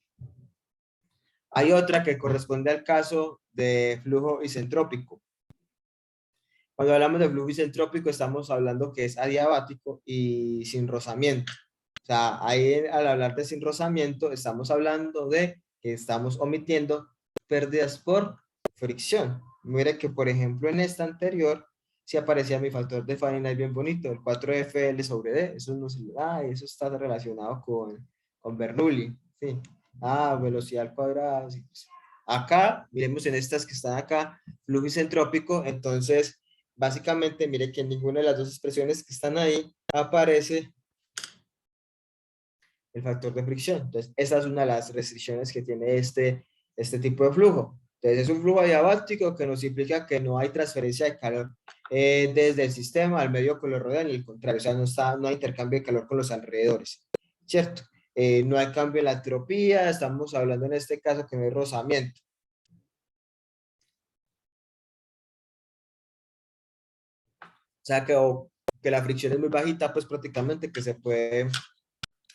Hay otra que corresponde al caso de flujo isentrópico. Cuando hablamos de flujo isentrópico estamos hablando que es adiabático y sin rozamiento. O sea, ahí al hablar de sin rozamiento estamos hablando de que estamos omitiendo pérdidas por fricción. Mire que por ejemplo en esta anterior sí aparecía mi factor de Fahrenheit bien bonito, el 4FL sobre D. Eso no se le da, eso está relacionado con Bernoulli. Sí. Velocidad al cuadrado. Sí. Acá, miremos en estas que están acá, flujo isentrópico, entonces básicamente mire que en ninguna de las dos expresiones que están ahí aparece el factor de fricción. Entonces, esa es una de las restricciones que tiene este tipo de flujo. Entonces, es un flujo adiabático que nos implica que no hay transferencia de calor desde el sistema al medio que lo rodea, y el contrario, o sea, no hay intercambio de calor con los alrededores, ¿cierto? No hay cambio en la entropía, estamos hablando en este caso que no hay rozamiento. O sea, que la fricción es muy bajita, pues prácticamente que se puede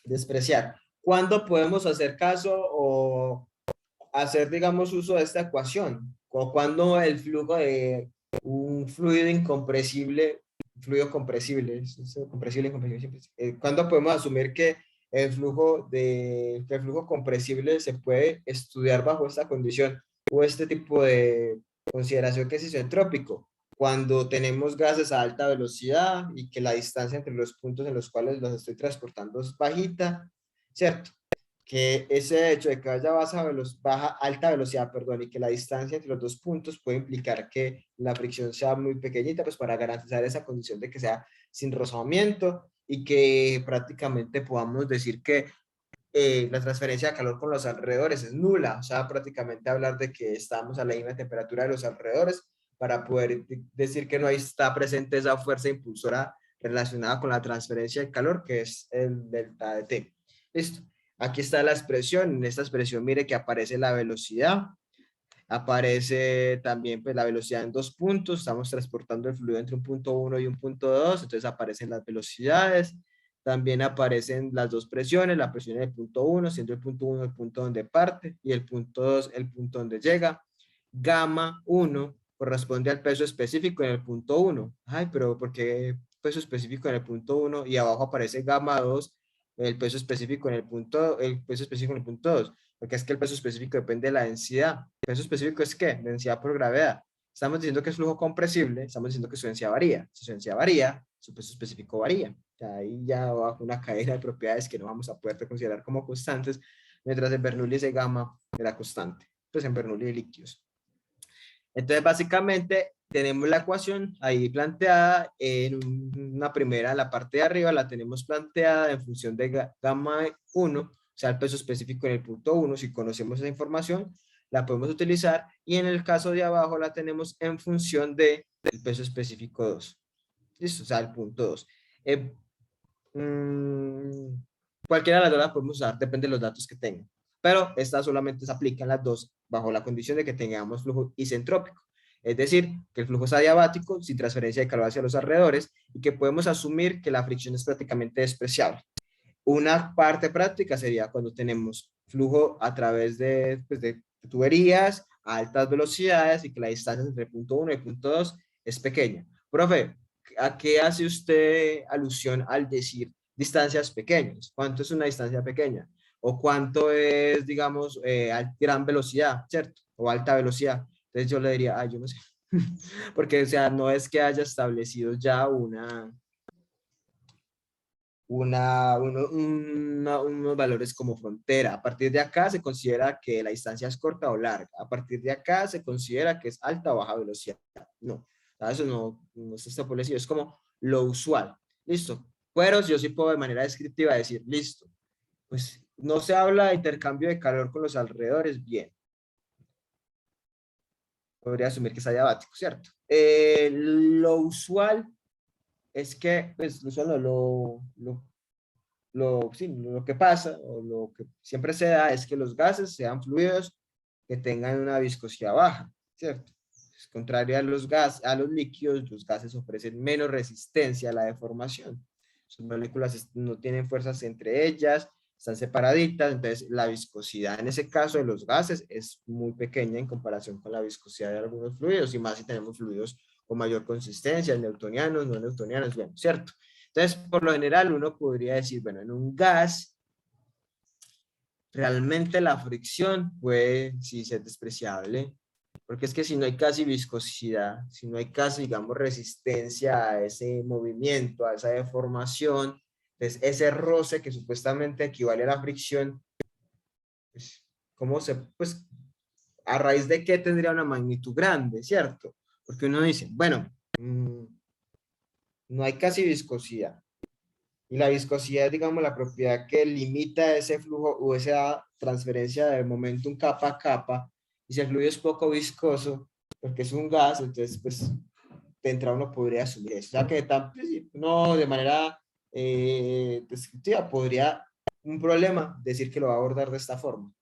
despreciar. ¿Cuándo podemos hacer caso o hacer, digamos, uso de esta ecuación? O cuando el flujo de un fluido incompresible, fluido compresible, compresible, incompresible, ¿cuándo podemos asumir que que el flujo compresible se puede estudiar bajo esta condición o este tipo de consideración que es isentrópico? Cuando tenemos gases a alta velocidad y que la distancia entre los puntos en los cuales los estoy transportando es bajita, ¿cierto? Que ese hecho de que haya alta velocidad, perdón, y que la distancia entre los dos puntos puede implicar que la fricción sea muy pequeñita, pues para garantizar esa condición de que sea sin rozamiento y que prácticamente podamos decir que la transferencia de calor con los alrededores es nula, o sea, prácticamente hablar de que estamos a la misma temperatura de los alrededores para poder decir que no está presente esa fuerza impulsora relacionada con la transferencia de calor, que es el delta de T. Listo. Aquí está la expresión. En esta expresión, mire que aparece la velocidad. Aparece también pues, la velocidad en 2 puntos. Estamos transportando el fluido entre un punto 1 y un punto 2. Entonces aparecen las velocidades. También aparecen las dos presiones. La presión en el punto 1, siendo el punto 1 el punto donde parte y el punto 2 el punto donde llega. Gamma 1 corresponde al peso específico en el punto 1. Ay, pero ¿por qué peso específico en el punto 1? Y abajo aparece gamma 2, el peso específico en el peso específico en el punto 2, porque es que el peso específico depende de la densidad. ¿El peso específico es qué? Densidad por gravedad. Estamos diciendo que es flujo compresible, estamos diciendo que su densidad varía. Si su densidad varía, su peso específico varía. Ahí ya bajo una cadena de propiedades que no vamos a poder considerar como constantes, mientras en Bernoulli ese gamma era constante, pues en Bernoulli de líquidos. Entonces, básicamente, tenemos la ecuación ahí planteada en una primera, la parte de arriba la tenemos planteada en función de gamma 1, o sea, el peso específico en el punto 1. Si conocemos esa información, la podemos utilizar. Y en el caso de abajo la tenemos en función del peso específico 2. ¿Listo? O sea, el punto 2. Cualquiera de las dos las podemos usar, depende de los datos que tengan. Pero esta solamente se aplica en las dos bajo la condición de que tengamos flujo isentrópico. Es decir, que el flujo es adiabático sin transferencia de calor hacia los alrededores y que podemos asumir que la fricción es prácticamente despreciable. Una parte práctica sería cuando tenemos flujo a través de tuberías a altas velocidades y que la distancia entre el punto 1 y el punto 2 es pequeña. Profe, ¿a qué hace usted alusión al decir distancias pequeñas? ¿Cuánto es una distancia pequeña? ¿O cuánto es, digamos, gran velocidad, ¿cierto? O alta velocidad. Entonces yo le diría, yo no sé. Porque, o sea, no es que haya establecido ya unos valores como frontera. A partir de acá se considera que la distancia es corta o larga. A partir de acá se considera que es alta o baja velocidad. No, eso no está establecido. Es como lo usual. Listo. Pero yo sí puedo de manera descriptiva decir, listo, pues no se habla de intercambio de calor con los alrededores, bien. Podría asumir que es adiabático, ¿cierto? Lo usual es que, pues, lo usual sí, lo que pasa o lo que siempre se da es que los gases sean fluidos que tengan una viscosidad baja, ¿cierto? Es contrario a a los líquidos, los gases ofrecen menos resistencia a la deformación. Sus moléculas no tienen fuerzas entre ellas, están separaditas, entonces la viscosidad en ese caso de los gases es muy pequeña en comparación con la viscosidad de algunos fluidos, y más si tenemos fluidos con mayor consistencia, newtonianos, no newtonianos, bueno, ¿cierto? Entonces, por lo general, uno podría decir, bueno, en un gas, realmente la fricción puede sí ser despreciable, porque es que si no hay casi viscosidad, si no hay casi, digamos, resistencia a ese movimiento, a esa deformación, pues ese roce que supuestamente equivale a la fricción, pues, pues, a raíz de qué tendría una magnitud grande, ¿cierto? Porque uno dice, bueno, no hay casi viscosidad. Y la viscosidad es, digamos, la propiedad que limita ese flujo o esa transferencia de momentum capa a capa. Y si el fluido es poco viscoso, porque es un gas, entonces, pues, de entrada uno podría asumir eso. O sea que no de manera descriptiva podría un problema decir que lo va a abordar de esta forma.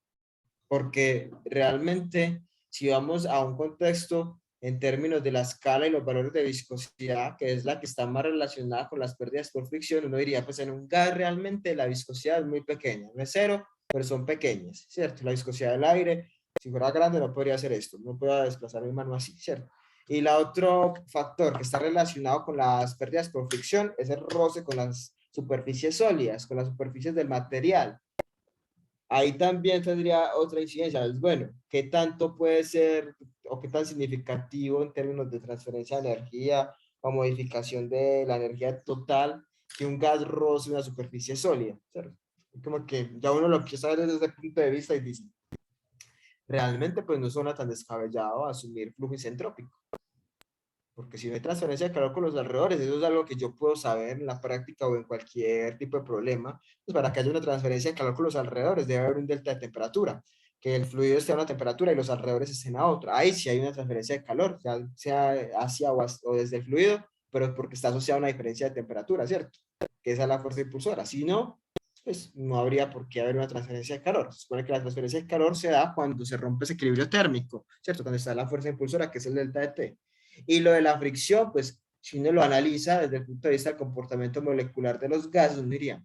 Porque realmente, si vamos a un contexto en términos de la escala y los valores de viscosidad, que es la que está más relacionada con las pérdidas por fricción, uno diría, pues en un gas realmente la viscosidad es muy pequeña, no es cero, pero son pequeñas, ¿cierto? La viscosidad del aire, si fuera grande no podría hacer esto, no podría desplazar mi mano así, ¿cierto? Y el otro factor que está relacionado con las pérdidas por fricción es el roce con las superficies sólidas, con las superficies del material. Ahí también tendría otra incidencia. Es bueno, ¿qué tanto puede ser o qué tan significativo en términos de transferencia de energía o modificación de la energía total que un gas roce una superficie sólida? ¿Cierto? Como que ya uno lo empieza a ver desde ese punto de vista y dice, realmente pues no suena tan descabellado asumir flujo isentrópico. Porque si no hay transferencia de calor con los alrededores, eso es algo que yo puedo saber en la práctica o en cualquier tipo de problema, pues para que haya una transferencia de calor con los alrededores debe haber un delta de temperatura, que el fluido esté a una temperatura y los alrededores estén a otra. Ahí sí hay una transferencia de calor, sea hacia o desde el fluido, pero porque está asociada a una diferencia de temperatura, ¿cierto? Que esa es la fuerza impulsora. Si no, pues no habría por qué haber una transferencia de calor. Se supone que la transferencia de calor se da cuando se rompe ese equilibrio térmico, ¿cierto? Cuando está la fuerza impulsora, que es el delta de T. Y lo de la fricción, pues, si uno lo analiza desde el punto de vista del comportamiento molecular de los gases, uno diría,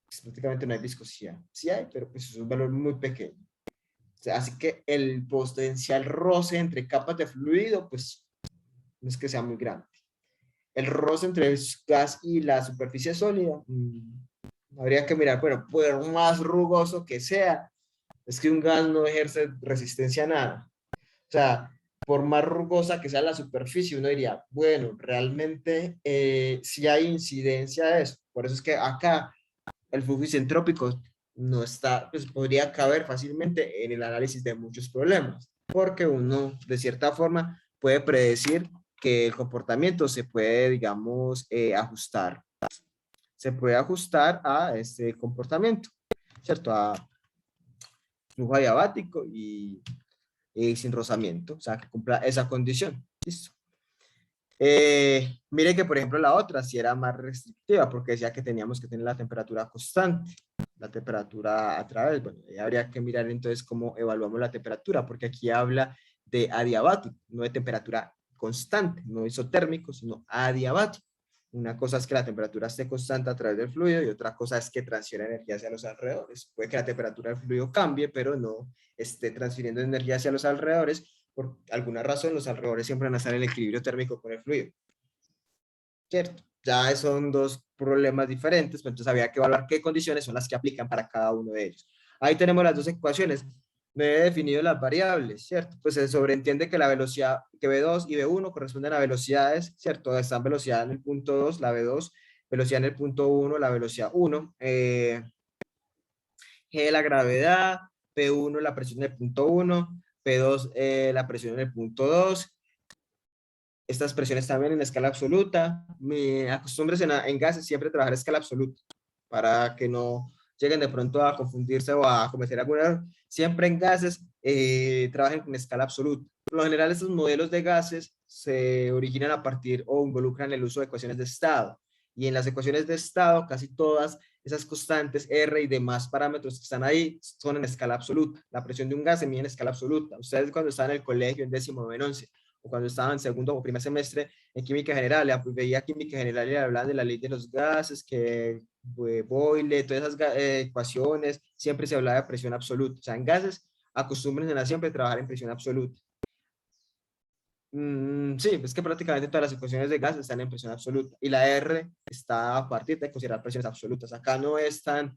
pues, prácticamente no hay viscosidad. Sí hay, pero pues es un valor muy pequeño. O sea, así que el potencial roce entre capas de fluido, pues, no es que sea muy grande. El roce entre el gas y la superficie sólida, habría que mirar, pero por más rugoso que sea, es que un gas no ejerce resistencia a nada. O sea, por más rugosa que sea la superficie, uno diría, bueno, realmente sí hay incidencia de eso. Por eso es que acá el flujo isentrópico no está, pues podría caber fácilmente en el análisis de muchos problemas, porque uno, de cierta forma, puede predecir que el comportamiento se puede, digamos, ajustar. Se puede ajustar a este comportamiento, ¿cierto? A flujo adiabático y sin rozamiento, o sea, que cumpla esa condición. Listo. Mire que, por ejemplo, la otra sí era más restrictiva, porque decía que teníamos que tener la temperatura constante, la temperatura a través, bueno, habría que mirar entonces cómo evaluamos la temperatura, porque aquí habla de adiabático, no de temperatura constante, no isotérmico, sino adiabático. Una cosa es que la temperatura esté constante a través del fluido y otra cosa es que transfiera energía hacia los alrededores. Puede que la temperatura del fluido cambie, pero no esté transfiriendo energía hacia los alrededores. Por alguna razón, los alrededores siempre van a estar en equilibrio térmico con el fluido. ¿Cierto? Ya son dos problemas diferentes, pero entonces había que evaluar qué condiciones son las que aplican para cada uno de ellos. Ahí tenemos las dos ecuaciones. Me he definido las variables, ¿cierto? Pues se sobreentiende que la velocidad, que V2 y V1 corresponden a velocidades, ¿cierto? Están velocidad en el punto 2, la V2, velocidad en el punto 1, la velocidad 1, G la gravedad, P1 la presión en el punto 1, P2 la presión en el punto 2. Estas presiones también en escala absoluta. Me acostumbres en gases siempre trabajar a escala absoluta para que no lleguen de pronto a confundirse o a cometer algún error. Siempre en gases trabajen con escala absoluta. Por lo general, estos modelos de gases se originan a partir o involucran el uso de ecuaciones de estado. Y en las ecuaciones de estado, casi todas esas constantes R y demás parámetros que están ahí son en escala absoluta. La presión de un gas se mide en escala absoluta. Ustedes cuando estaban en el colegio, en décimo o en 11, o cuando estaban en segundo o primer semestre en química general, veía química general y hablaban de la ley de los gases, que Boyle, todas esas ecuaciones, siempre se hablaba de presión absoluta. O sea, en gases acostumbren a siempre trabajar en presión absoluta. Sí, es que prácticamente todas las ecuaciones de gas están en presión absoluta y la R está a partir de considerar presiones absolutas. Acá no es tan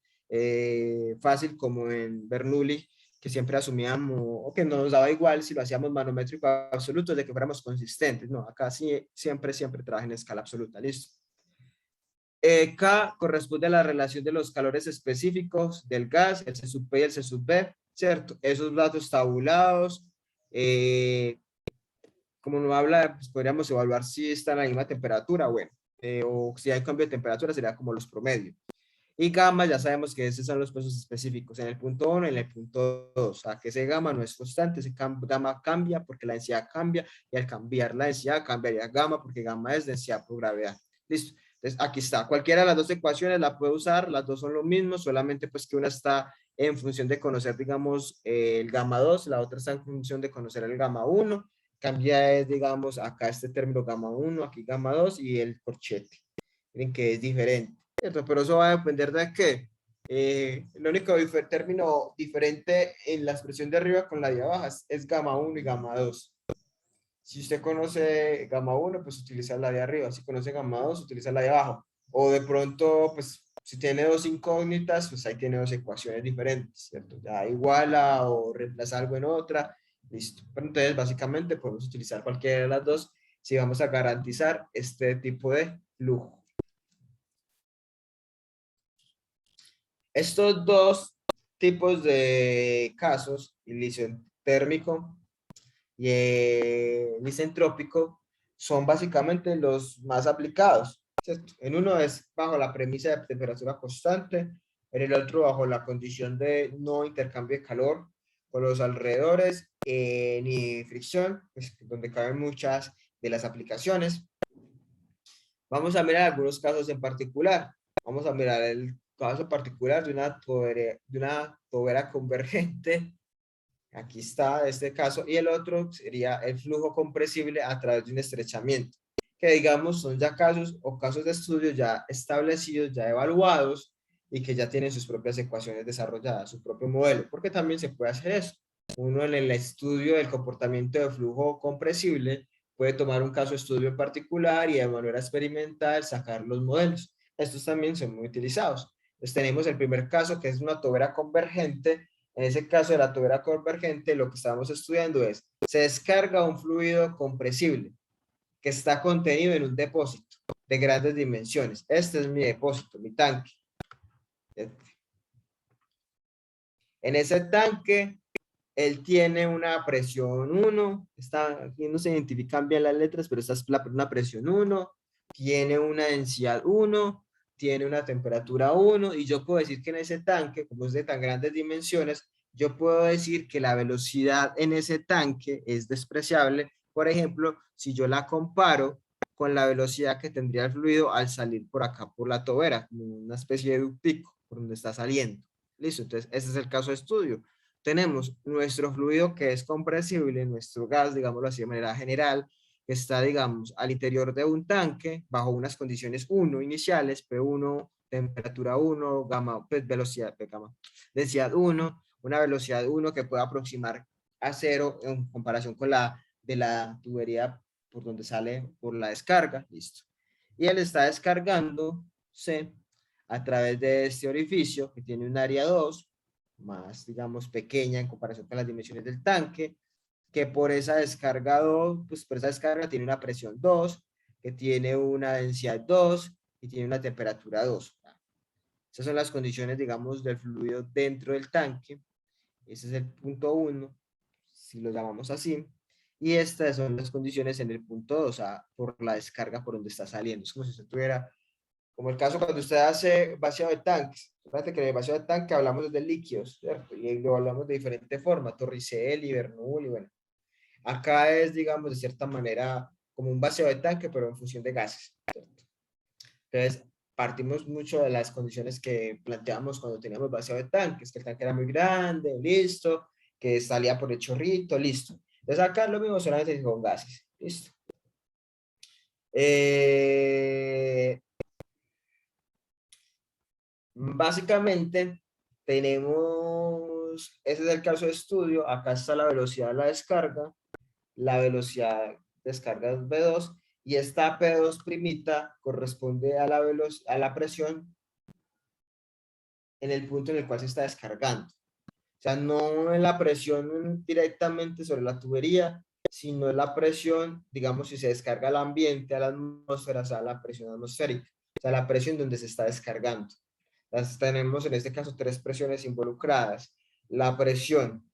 fácil como en Bernoulli, que siempre asumíamos o que nos daba igual si lo hacíamos manométrico absoluto de que fuéramos consistentes. No, acá sí, siempre trabaja en escala absoluta. Listo. K corresponde a la relación de los calores específicos del gas, el C sub P y el C sub B, ¿cierto? Esos datos tabulados. Como no habla, pues podríamos evaluar si está en la misma temperatura, bueno, o si hay cambio de temperatura sería como los promedios. Y gamma ya sabemos que esos son los pesos específicos en el punto 1 y en el punto 2. O sea, que ese gamma no es constante, ese gamma cambia porque la densidad cambia y al cambiar la densidad cambiaría gamma porque gamma es densidad por gravedad. Listo. Entonces aquí está. Cualquiera de las dos ecuaciones la puede usar, las dos son lo mismo, solamente pues que una está en función de conocer, digamos, el gamma 2, la otra está en función de conocer el gamma 1. Cambia es, digamos, acá este término gamma 1, aquí gamma 2 y el corchete. Miren que es diferente, ¿cierto? Pero eso va a depender de qué. El único término diferente en la expresión de arriba con la de abajo es gamma 1 y gamma 2. Si usted conoce gamma 1, pues utiliza la de arriba. Si conoce gamma 2, utiliza la de abajo. O de pronto, pues, si tiene dos incógnitas, pues ahí tiene dos ecuaciones diferentes, ¿cierto? Ya iguala o reemplaza algo en otra, listo. Pero entonces, básicamente, podemos utilizar cualquiera de las dos si vamos a garantizar este tipo de flujo. Estos dos tipos de casos, el isotérmico y el isentrópico, son básicamente los más aplicados, ¿cierto? En uno es bajo la premisa de temperatura constante, en el otro bajo la condición de no intercambio de calor con los alrededores ni fricción, pues, donde caben muchas de las aplicaciones. Vamos a mirar algunos casos en particular. Vamos a mirar el caso particular de una tobera convergente. Aquí está este caso. Y el otro sería el flujo compresible a través de un estrechamiento. Que digamos son ya casos o casos de estudio ya establecidos, ya evaluados y que ya tienen sus propias ecuaciones desarrolladas, su propio modelo. Porque también se puede hacer eso. Uno en el estudio del comportamiento de flujo compresible puede tomar un caso de estudio en particular y de manera experimental sacar los modelos. Estos también son muy utilizados. Entonces tenemos el primer caso que es una tobera convergente. En ese caso de la tobera convergente lo que estamos estudiando es, se descarga un fluido compresible que está contenido en un depósito de grandes dimensiones. Este es mi depósito, mi tanque. En ese tanque él tiene una presión 1, aquí no se identifican bien las letras, pero esta es una presión 1, tiene una densidad 1, tiene una temperatura 1, y yo puedo decir que en ese tanque, como es de tan grandes dimensiones, yo puedo decir que la velocidad en ese tanque es despreciable. Por ejemplo, si yo la comparo con la velocidad que tendría el fluido al salir por acá, por la tobera, como una especie de ductico, por donde está saliendo. Listo, entonces ese es el caso de estudio. Tenemos nuestro fluido que es compresible, nuestro gas, digámoslo así de manera general, que está, digamos, al interior de un tanque, bajo unas condiciones 1 iniciales, P1, temperatura 1, gamma, pues velocidad, gamma, densidad 1, una velocidad 1 que puede aproximar a 0 en comparación con la de la tubería por donde sale por la descarga, listo. Y él está descargando, ¿sí?, a través de este orificio que tiene un área 2, más, digamos, pequeña en comparación con las dimensiones del tanque, que por esa descarga 2, pues por esa descarga tiene una presión 2, que tiene una densidad 2 y tiene una temperatura 2. Esas son las condiciones, digamos, del fluido dentro del tanque. Ese es el punto 1, si lo llamamos así. Y estas son las condiciones en el punto 2, o sea, por la descarga por donde está saliendo. Es como si usted tuviera, como el caso cuando usted hace vaciado de tanques. Fíjate que en el vaciado de tanque hablamos de líquidos, ¿cierto? Y lo hablamos de diferente forma, Torricelli, Bernoulli, bueno. Acá es, digamos, de cierta manera como un vaciado de tanque, pero en función de gases, ¿cierto? Entonces, partimos mucho de las condiciones que planteamos cuando teníamos vaciado de tanques, que el tanque era muy grande, listo, que salía por el chorrito, listo. Entonces acá lo mismo solamente con gases, listo. Básicamente tenemos, ese es el caso de estudio, acá está la velocidad de la descarga, la velocidad de descarga es V2 y esta P2 primita corresponde a a la presión en el punto en el cual se está descargando. O sea, no en la presión directamente sobre la tubería, sino en la presión, digamos, si se descarga al ambiente, a la atmósfera, o sea, la presión atmosférica, o sea, la presión donde se está descargando. Entonces, tenemos en este caso tres presiones involucradas. La presión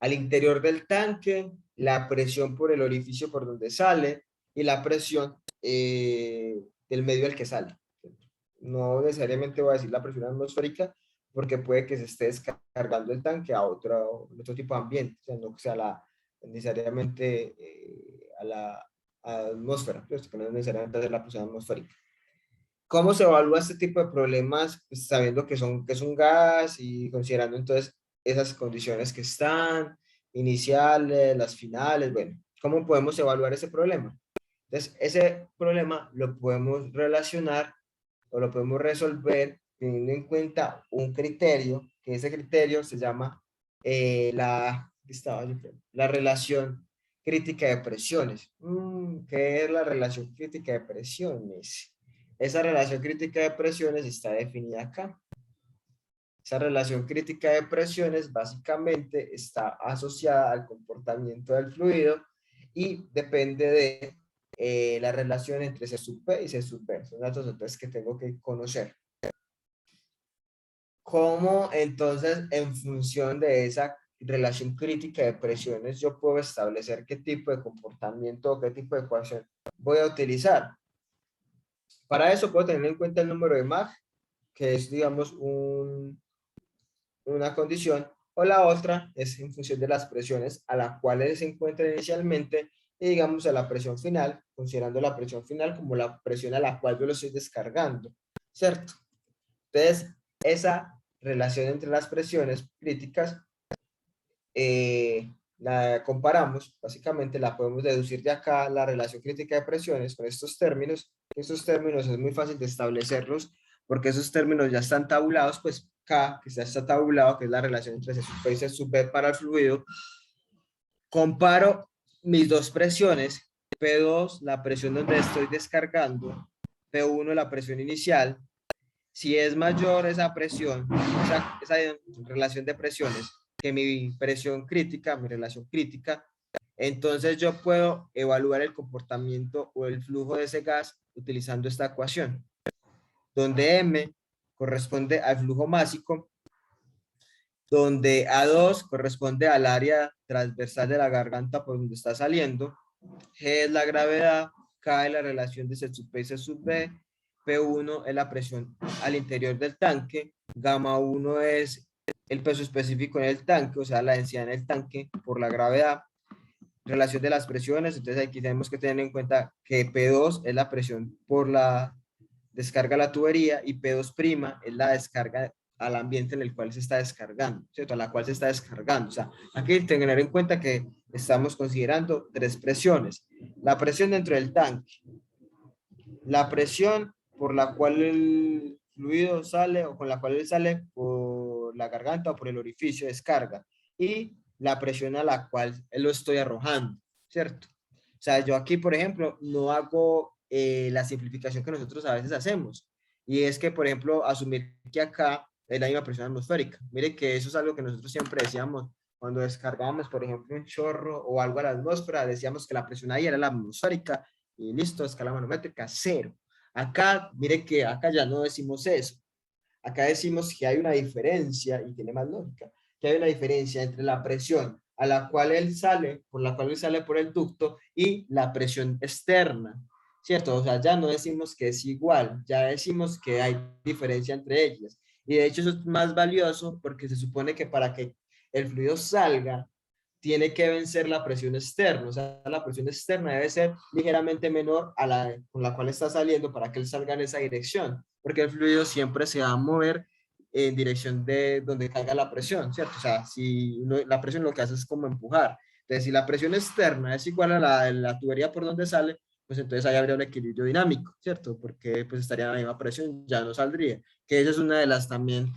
al interior del tanque, la presión por el orificio por donde sale y la presión del medio al que sale. no necesariamente voy a decir la presión atmosférica, porque puede que se esté descargando el tanque a otro tipo de ambiente, o sea, no que sea necesariamente a la atmósfera, pues, que no es necesariamente hacer la presión atmosférica. ¿Cómo se evalúa este tipo de problemas? Pues sabiendo que es un gas y considerando entonces esas condiciones que están, iniciales, las finales, bueno, ¿cómo podemos evaluar ese problema? Entonces, ese problema lo podemos relacionar o lo podemos resolver teniendo en cuenta un criterio, que ese criterio se llama la relación crítica de presiones. ¿Qué es la relación crítica de presiones? Esa relación crítica de presiones está definida acá. Esa relación crítica de presiones básicamente está asociada al comportamiento del fluido y depende de la relación entre C sub P y C sub B. Son datos entonces que tengo que conocer. ¿Cómo entonces en función de esa relación crítica de presiones yo puedo establecer qué tipo de comportamiento o qué tipo de ecuación voy a utilizar? Para eso puedo tener en cuenta el número de Mach, que es, digamos, una condición, o la otra es en función de las presiones a las cuales se encuentra inicialmente y, digamos, a la presión final, considerando la presión final como la presión a la cual yo lo estoy descargando, ¿cierto? Entonces, esa relación entre las presiones críticas la comparamos, básicamente la podemos deducir de acá, la relación crítica de presiones con estos términos. Estos términos es muy fácil de establecerlos porque esos términos ya están tabulados, pues K, que ya está tabulado, que es la relación entre C sub P y C sub B para el fluido. Comparo mis dos presiones, P2, la presión donde estoy descargando, P1, la presión inicial. Si es mayor esa presión, esa relación de presiones, que mi presión crítica, mi relación crítica, entonces yo puedo evaluar el comportamiento o el flujo de ese gas utilizando esta ecuación, donde M corresponde al flujo másico, donde A2 corresponde al área transversal de la garganta por donde está saliendo, G es la gravedad, K es la relación de C sub P y C sub B, P1 es la presión al interior del tanque, gamma 1 es el peso específico en el tanque, o sea, la densidad en el tanque por la gravedad, relación de las presiones, entonces aquí tenemos que tener en cuenta que P2 es la presión por la descarga a la tubería y P2' es la descarga al ambiente en el cual se está descargando, ¿cierto? A la cual se está descargando. O sea, aquí hay que tener en cuenta que estamos considerando tres presiones. La presión dentro del tanque, la presión por la cual el fluido sale o con la cual él sale por la garganta o por el orificio de descarga y la presión a la cual lo estoy arrojando, ¿cierto? O sea, yo aquí, por ejemplo, no hago la simplificación que nosotros a veces hacemos. Y es que, por ejemplo, asumir que acá es la misma presión atmosférica. Mire que eso es algo que nosotros siempre decíamos cuando descargábamos, por ejemplo, un chorro o algo a la atmósfera, decíamos que la presión ahí era la atmosférica y listo, escala manométrica, 0. Acá, mire que acá ya no decimos eso. Acá decimos que hay una diferencia, y tiene más lógica, que hay una diferencia entre la presión a la cual él sale, por la cual él sale por el ducto, y la presión externa, ¿cierto? O sea, ya no decimos que es igual, ya decimos que hay diferencia entre ellas. Y de hecho eso es más valioso porque se supone que para que el fluido salga, tiene que vencer la presión externa, o sea, la presión externa debe ser ligeramente menor a la con la cual está saliendo para que él salga en esa dirección, porque el fluido siempre se va a mover en dirección de donde caiga la presión, ¿cierto? O sea, si la presión lo que hace es como empujar. Entonces, si la presión externa es igual a la tubería por donde sale, pues entonces ahí habría un equilibrio dinámico, ¿cierto? Porque pues estaría en la misma presión, ya no saldría. Que esa es una de las también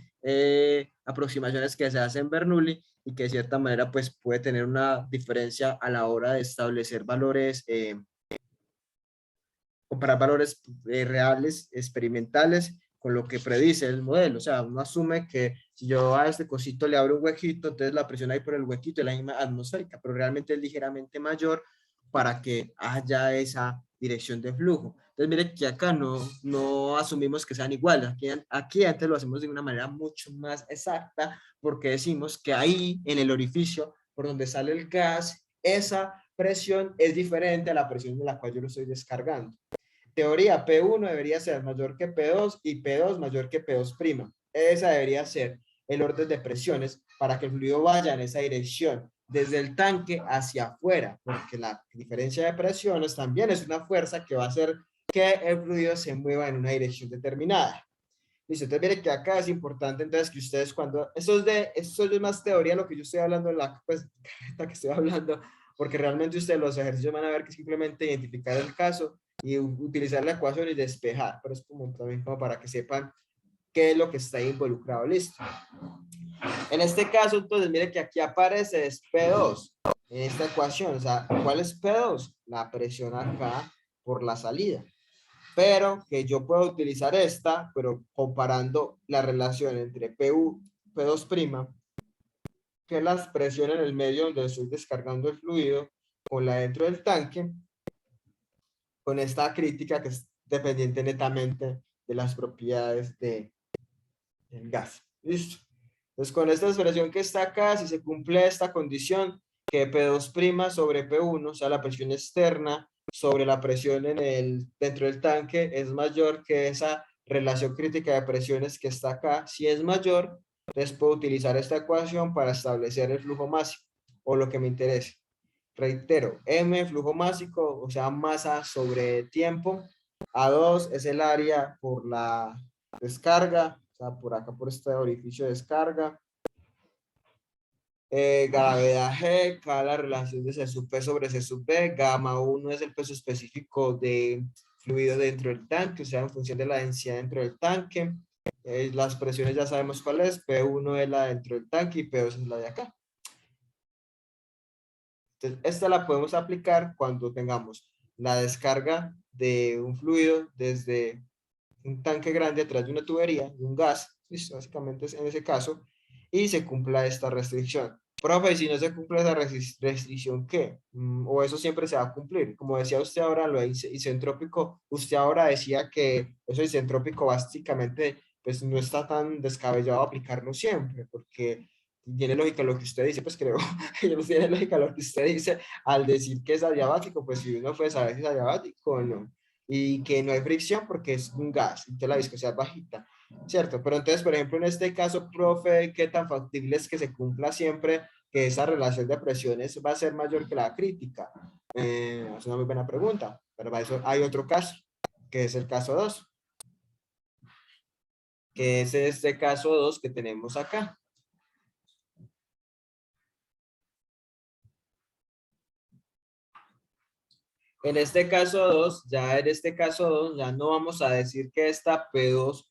aproximaciones que se hace en Bernoulli y que de cierta manera pues puede tener una diferencia a la hora de establecer valores, comparar valores reales, experimentales, con lo que predice el modelo. O sea, uno asume que si yo a este cosito le abro un huequito, entonces la presión ahí por el huequito es la misma atmosférica, pero realmente es ligeramente mayor para que haya esa dirección de flujo. Entonces, mire que acá no asumimos que sean iguales. Aquí antes lo hacemos de una manera mucho más exacta porque decimos que ahí en el orificio por donde sale el gas, esa presión es diferente a la presión de la cual yo lo estoy descargando. teoría, P1 debería ser mayor que P2 y P2 mayor que P2'. Esa debería ser el orden de presiones para que el fluido vaya en esa dirección, desde el tanque hacia afuera, porque la diferencia de presiones también es una fuerza que va a hacer que el fluido se mueva en una dirección determinada. Listo, entonces mire que acá es importante entonces que ustedes cuando, esto es más teoría lo que yo estoy hablando en la pues, carreta que estoy hablando, porque realmente ustedes los ejercicios van a ver que simplemente identificar el caso y utilizar la ecuación y despejar, pero es como también como para que sepan qué es lo que está involucrado, listo. En este caso, entonces, mire que aquí aparece es P2 en esta ecuación, o sea, ¿cuál es P2? La presión acá por la salida. Pero que yo puedo utilizar esta, pero comparando la relación entre P2', que es la presión en el medio donde estoy descargando el fluido, con la dentro del tanque, con esta crítica que es dependiente netamente de las propiedades del gas. ¿Listo? Entonces, con esta expresión que está acá, si se cumple esta condición, que P2' sobre P1, o sea, la presión externa sobre la presión dentro del tanque es mayor que esa relación crítica de presiones que está acá. Si es mayor, entonces puedo utilizar esta ecuación para establecer el flujo máximo o lo que me interese. Reitero, M, flujo másico, o sea, masa sobre tiempo. A2 es el área por la descarga, o sea, por acá, por este orificio de descarga. Gravedad G, K la relación de C sub P sobre C sub B, gamma 1 es el peso específico de fluido dentro del tanque, o sea, en función de la densidad dentro del tanque. Las presiones ya sabemos cuál es, P1 es la dentro del tanque y P2 es la de acá. Entonces, esta la podemos aplicar cuando tengamos la descarga de un fluido desde un tanque grande atrás de una tubería, de un gas, ¿listo? Básicamente es en ese caso, y se cumpla esta restricción. Profe, si no se cumple esa restricción, ¿qué? O eso siempre se va a cumplir. Como decía usted ahora, lo de isentrópico, usted ahora decía que eso isentrópico básicamente pues no está tan descabellado aplicarlo siempre, porque tiene lógica lo que usted dice, pues creo que no tiene lógica lo que usted dice al decir que es adiabático, pues si uno puede saber si es adiabático o no, y que no hay fricción porque es un gas, entonces la viscosidad es bajita, ¿cierto? Pero entonces, por ejemplo, en este caso, profe, ¿qué tan factible es que se cumpla siempre que esa relación de presiones va a ser mayor que la crítica? Es una muy buena pregunta, pero para eso hay otro caso, que es el caso 2, que es este caso 2 que tenemos acá. En este caso 2, ya no vamos a decir que esta P2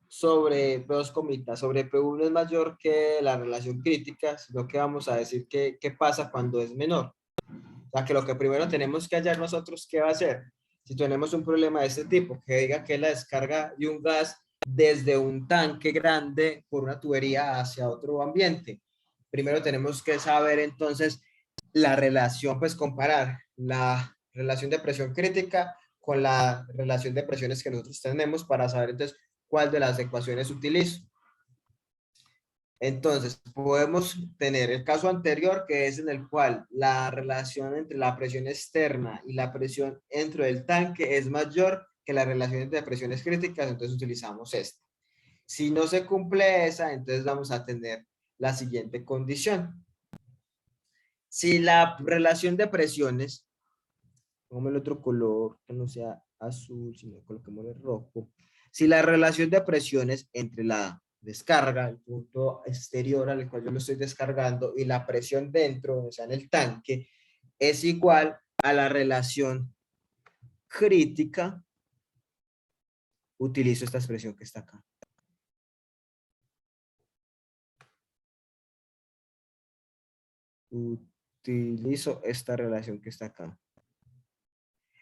sobre P2 comita sobre P1 es mayor que la relación crítica, sino que vamos a decir qué pasa cuando es menor. O sea, que lo que primero tenemos que hallar nosotros, ¿qué va a hacer? Si tenemos un problema de este tipo, que diga que es la descarga de un gas desde un tanque grande por una tubería hacia otro ambiente. Primero tenemos que saber entonces la relación, pues comparar la relación de presión crítica con la relación de presiones que nosotros tenemos para saber entonces cuál de las ecuaciones utilizo. Entonces, podemos tener el caso anterior, que es en el cual la relación entre la presión externa y la presión dentro del tanque es mayor que la relación entre presiones críticas, entonces utilizamos esta. Si no se cumple esa, entonces vamos a tener la siguiente condición. Si la relación de presiones, pongamos el otro color que no sea azul, sino coloquémosle rojo. Si la relación de presiones entre la descarga, el punto exterior al cual yo lo estoy descargando, y la presión dentro, o sea, en el tanque, es igual a la relación crítica, utilizo esta expresión que está acá. Utilizo esta relación que está acá.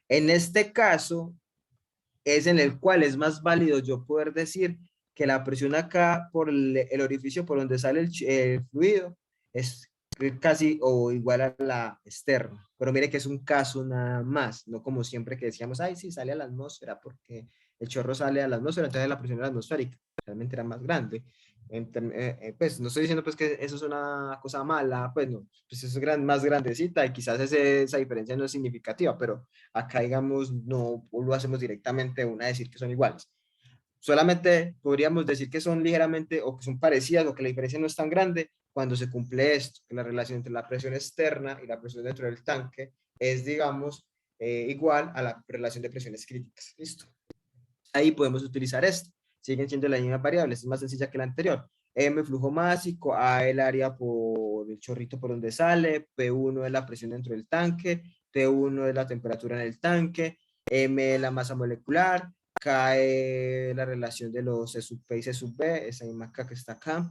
En este caso, es en el cual es más válido yo poder decir que la presión acá por el orificio por donde sale el fluido es casi o igual a la externa. Pero mire que es un caso nada más, no como siempre que decíamos, ay, sí, sale a la atmósfera porque el chorro sale a la atmósfera, entonces la presión es atmosférica. realmente era más grande. Pues no estoy diciendo pues que eso es una cosa mala, pues no, pues eso es más grandecita y quizás esa diferencia no es significativa, pero acá digamos no lo hacemos directamente una a decir que son iguales. Solamente podríamos decir que son ligeramente o que son parecidas o que la diferencia no es tan grande cuando se cumple esto, que la relación entre la presión externa y la presión dentro del tanque es, digamos, igual a la relación de presiones críticas. Listo. Ahí podemos utilizar esto. Siguen siendo las mismas variables, es más sencilla que la anterior. M flujo másico, A el área por el chorrito por donde sale, P1 es la presión dentro del tanque, T1 es la temperatura en el tanque, M es la masa molecular, K es la relación de los C sub P y C sub B, esa misma K que está acá,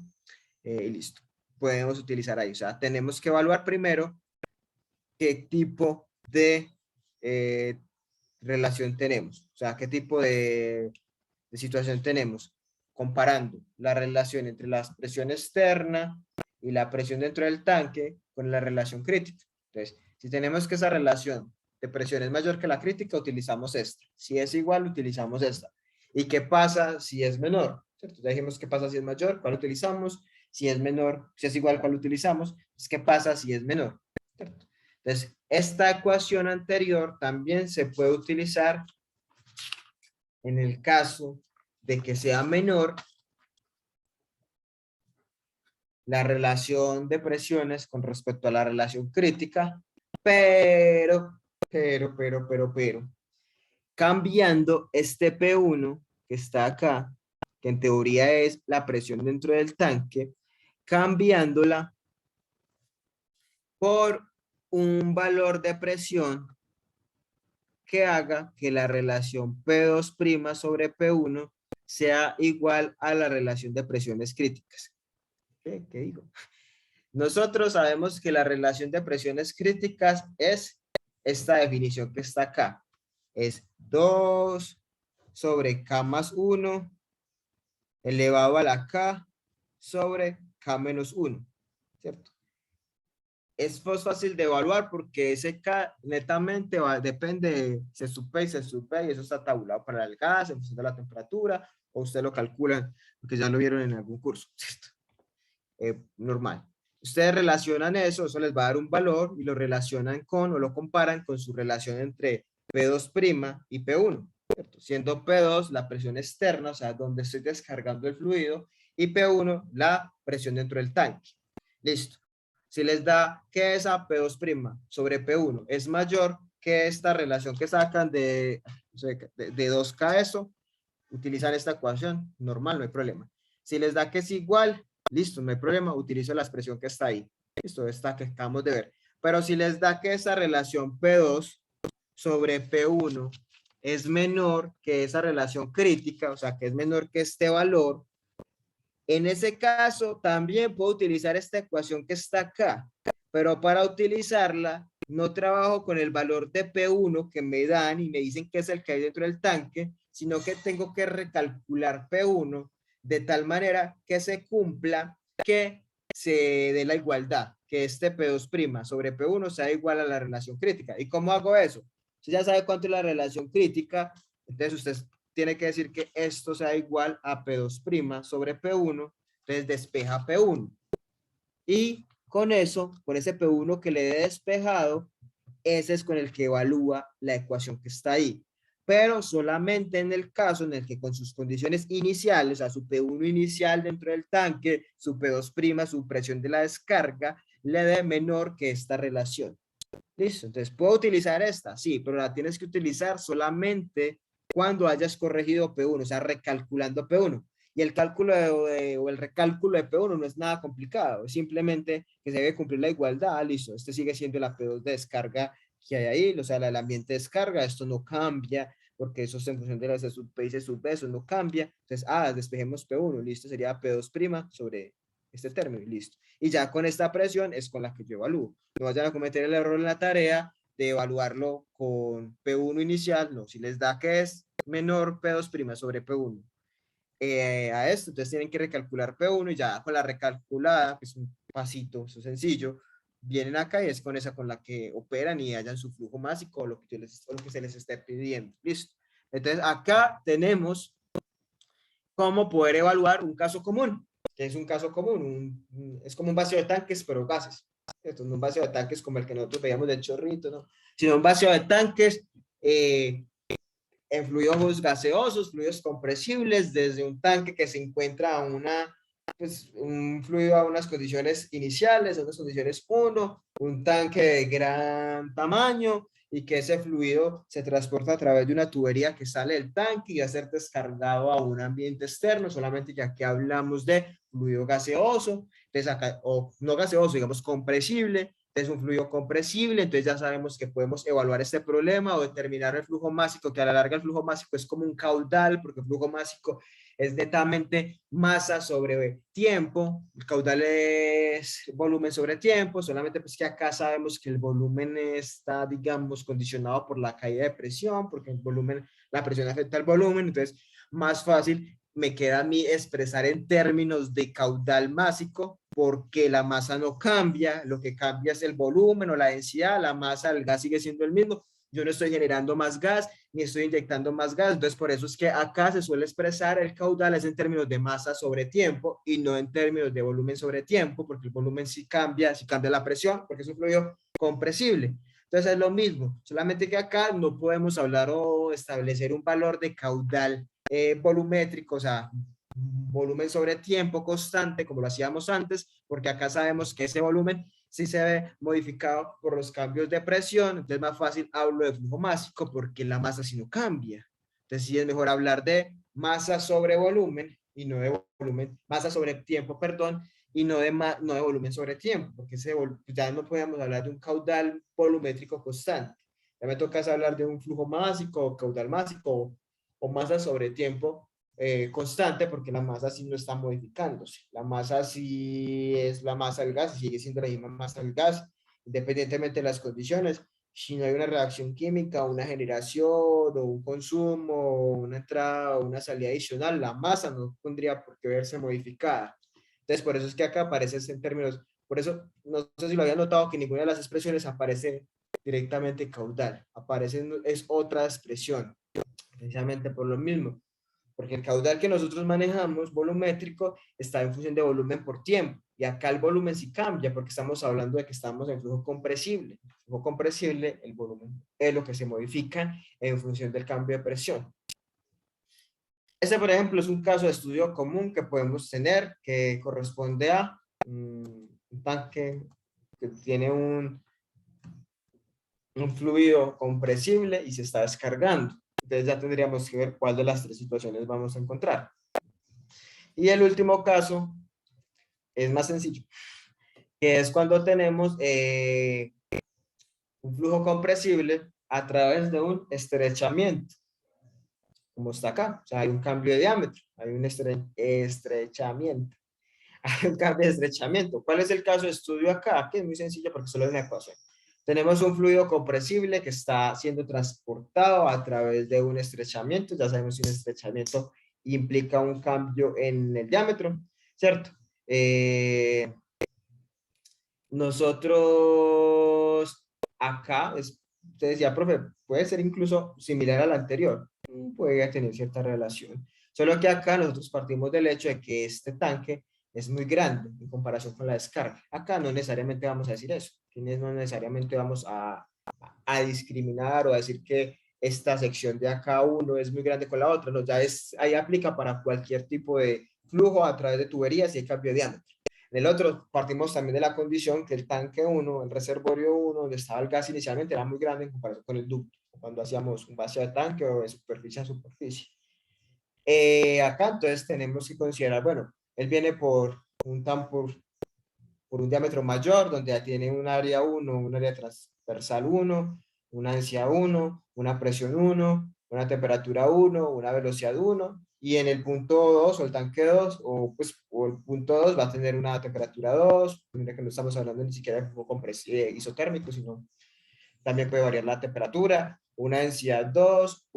y listo. Podemos utilizar ahí, o sea, tenemos que evaluar primero qué tipo de relación tenemos, o sea, qué tipo de situación tenemos, comparando la relación entre la presión externa y la presión dentro del tanque con la relación crítica. Entonces, si tenemos que esa relación de presión es mayor que la crítica, utilizamos esta. Si es igual, utilizamos esta. ¿Y qué pasa si es menor? ¿Cierto? Ya dijimos qué pasa si es mayor, cuál utilizamos. Si es menor, si es igual, cuál utilizamos. ¿Qué pasa si es menor? ¿Cierto? Entonces, esta ecuación anterior también se puede utilizar en el caso de que sea menor la relación de presiones con respecto a la relación crítica, pero, cambiando este P1 que está acá, que en teoría es la presión dentro del tanque, cambiándola por un valor de presión que haga que la relación P2' sobre P1 sea igual a la relación de presiones críticas. ¿Qué digo? Nosotros sabemos que la relación de presiones críticas es esta definición que está acá. Es 2 sobre K más 1 elevado a la K sobre K menos 1, ¿cierto? Es más fácil de evaluar porque ese K netamente depende, se supe y eso está tabulado para el gas en función de la temperatura, o usted lo calcula, porque ya lo vieron en algún curso, ¿cierto? Normal. Ustedes relacionan eso les va a dar un valor y lo relacionan con o lo comparan con su relación entre P2' y P1, ¿cierto? Siendo P2 la presión externa, o sea, donde estoy descargando el fluido, y P1 la presión dentro del tanque. Listo. Si les da que esa P2' sobre P1 es mayor que esta relación que sacan de 2K eso, utilizan esta ecuación, normal, no hay problema. Si les da que es igual, listo, no hay problema, utilizo la expresión que está ahí. Listo, esta que acabamos de ver. Pero si les da que esa relación P2 sobre P1 es menor que esa relación crítica, o sea, que es menor que este valor, en ese caso también puedo utilizar esta ecuación que está acá, pero para utilizarla no trabajo con el valor de P1 que me dan y me dicen que es el que hay dentro del tanque, sino que tengo que recalcular P1 de tal manera que se cumpla que se dé la igualdad, que este P2' sobre P1 sea igual a la relación crítica. ¿Y cómo hago eso? Si ya sabe cuánto es la relación crítica, entonces usted tiene que decir que esto sea igual a P2' sobre P1, entonces despeja P1. Y con eso, con ese P1 que le dé despejado, ese es con el que evalúa la ecuación que está ahí. Pero solamente en el caso en el que con sus condiciones iniciales, o sea, su P1 inicial dentro del tanque, su P2', su presión de la descarga, le dé menor que esta relación. Listo, entonces puedo utilizar esta, sí, pero la tienes que utilizar solamente cuando hayas corregido P1, o sea, recalculando P1. Y el cálculo o el recálculo de P1 no es nada complicado, es simplemente que se debe cumplir la igualdad, listo, este sigue siendo la P2 de descarga que hay ahí, o sea, el ambiente de descarga, esto no cambia, porque eso es en función de la C sub P y C sub B, eso no cambia. Entonces, despejemos P1, listo, sería P2' sobre este término, listo. Y ya con esta presión es con la que yo evalúo. No vayan a cometer el error en la tarea de evaluarlo con P1 inicial, no, si les da que es menor P2' sobre P1 a esto, entonces tienen que recalcular P1 y ya con la recalculada, que es un pasito, eso sencillo, vienen acá y es con esa con la que operan y hallan su flujo másico o lo que se les esté pidiendo, listo. Entonces acá tenemos cómo poder evaluar un caso común. ¿Qué es un caso común? Es como un vacío de tanques, pero gases. ¿Cierto? No un vacío de tanques como el que nosotros veíamos del chorrito, ¿no? Sino un vacío de tanques en fluidos gaseosos, fluidos compresibles, desde un tanque que se encuentra a pues, un fluido a unas condiciones iniciales, a unas condiciones 1, un tanque de gran tamaño, y que ese fluido se transporta a través de una tubería que sale del tanque y va a ser descargado a un ambiente externo, solamente que aquí hablamos de fluido gaseoso, entonces acá, o no gaseoso, digamos compresible, es un fluido compresible, entonces ya sabemos que podemos evaluar este problema o determinar el flujo másico, que a la larga el flujo másico es como un caudal, porque el flujo másico es netamente masa sobre tiempo, el caudal es volumen sobre tiempo, solamente pues que acá sabemos que el volumen está, digamos, condicionado por la caída de presión, porque el volumen, la presión afecta al volumen, entonces más fácil me queda a mí expresar en términos de caudal másico, porque la masa no cambia, lo que cambia es el volumen o la densidad, la masa del gas sigue siendo el mismo, yo no estoy generando más gas, ni estoy inyectando más gas, entonces por eso es que acá se suele expresar el caudal es en términos de masa sobre tiempo y no en términos de volumen sobre tiempo, porque el volumen sí cambia la presión, porque es un fluido compresible. Entonces es lo mismo, solamente que acá no podemos hablar o establecer un valor de caudal volumétrico, o sea, volumen sobre tiempo constante, como lo hacíamos antes, porque acá sabemos que ese volumen sí se ve modificado por los cambios de presión, entonces más fácil hablo de flujo másico porque la masa sí no cambia. Entonces sí es mejor hablar de masa sobre volumen y no de volumen, masa sobre tiempo, perdón, y no de volumen sobre tiempo, porque ya no podemos hablar de un caudal volumétrico constante. Ya me toca hablar de un flujo másico, caudal másico o masa sobre tiempo constante, porque la masa sí no está modificándose. La masa sí es la masa del gas y sigue siendo la misma masa del gas, independientemente de las condiciones. Si no hay una reacción química, una generación o un consumo, una entrada o una salida adicional, la masa no tendría por qué verse modificada. Entonces, por eso es que acá aparece en términos, por eso, no sé si lo habían notado que ninguna de las expresiones aparece directamente caudal, aparece, es otra expresión, precisamente por lo mismo, porque el caudal que nosotros manejamos, volumétrico, está en función de volumen por tiempo, y acá el volumen sí cambia, porque estamos hablando de que estamos en flujo compresible. En flujo compresible, el volumen es lo que se modifica en función del cambio de presión. Este, por ejemplo, es un caso de estudio común que podemos tener, que corresponde a un tanque que tiene un fluido compresible y se está descargando. Entonces ya tendríamos que ver cuál de las tres situaciones vamos a encontrar. Y el último caso es más sencillo, que es cuando tenemos un flujo compresible a través de un estrechamiento, como está acá. O sea, hay un cambio de diámetro, hay un estrechamiento. Hay un cambio de estrechamiento. ¿Cuál es el caso de estudio acá? Que es muy sencillo porque solo es una ecuación. Tenemos un fluido compresible que está siendo transportado a través de un estrechamiento. Ya sabemos que un estrechamiento implica un cambio en el diámetro, ¿cierto? Nosotros acá, usted decía, profe, puede ser incluso similar al anterior. Puede tener cierta relación. Solo que acá nosotros partimos del hecho de que este tanque es muy grande en comparación con la descarga. Acá no necesariamente vamos a decir eso. No necesariamente vamos a discriminar o a decir que esta sección de acá uno es muy grande con la otra. No, ya ahí aplica para cualquier tipo de flujo a través de tuberías y hay cambio de diámetro. En el otro partimos también de la condición que el tanque 1, el reservorio 1, donde estaba el gas inicialmente, era muy grande en comparación con el ducto, cuando hacíamos un vacío de tanque o de superficie a superficie. Acá entonces tenemos que considerar, bueno, él viene por un diámetro mayor, donde ya tiene un área 1, un área transversal 1, una densidad 1, una presión 1, una temperatura 1, una velocidad 1, y en el punto 2 o el tanque 2 o el punto 2 va a tener una temperatura 2, mira que no estamos hablando ni siquiera de flujo isotérmico, sino también puede variar la temperatura, una densidad 2,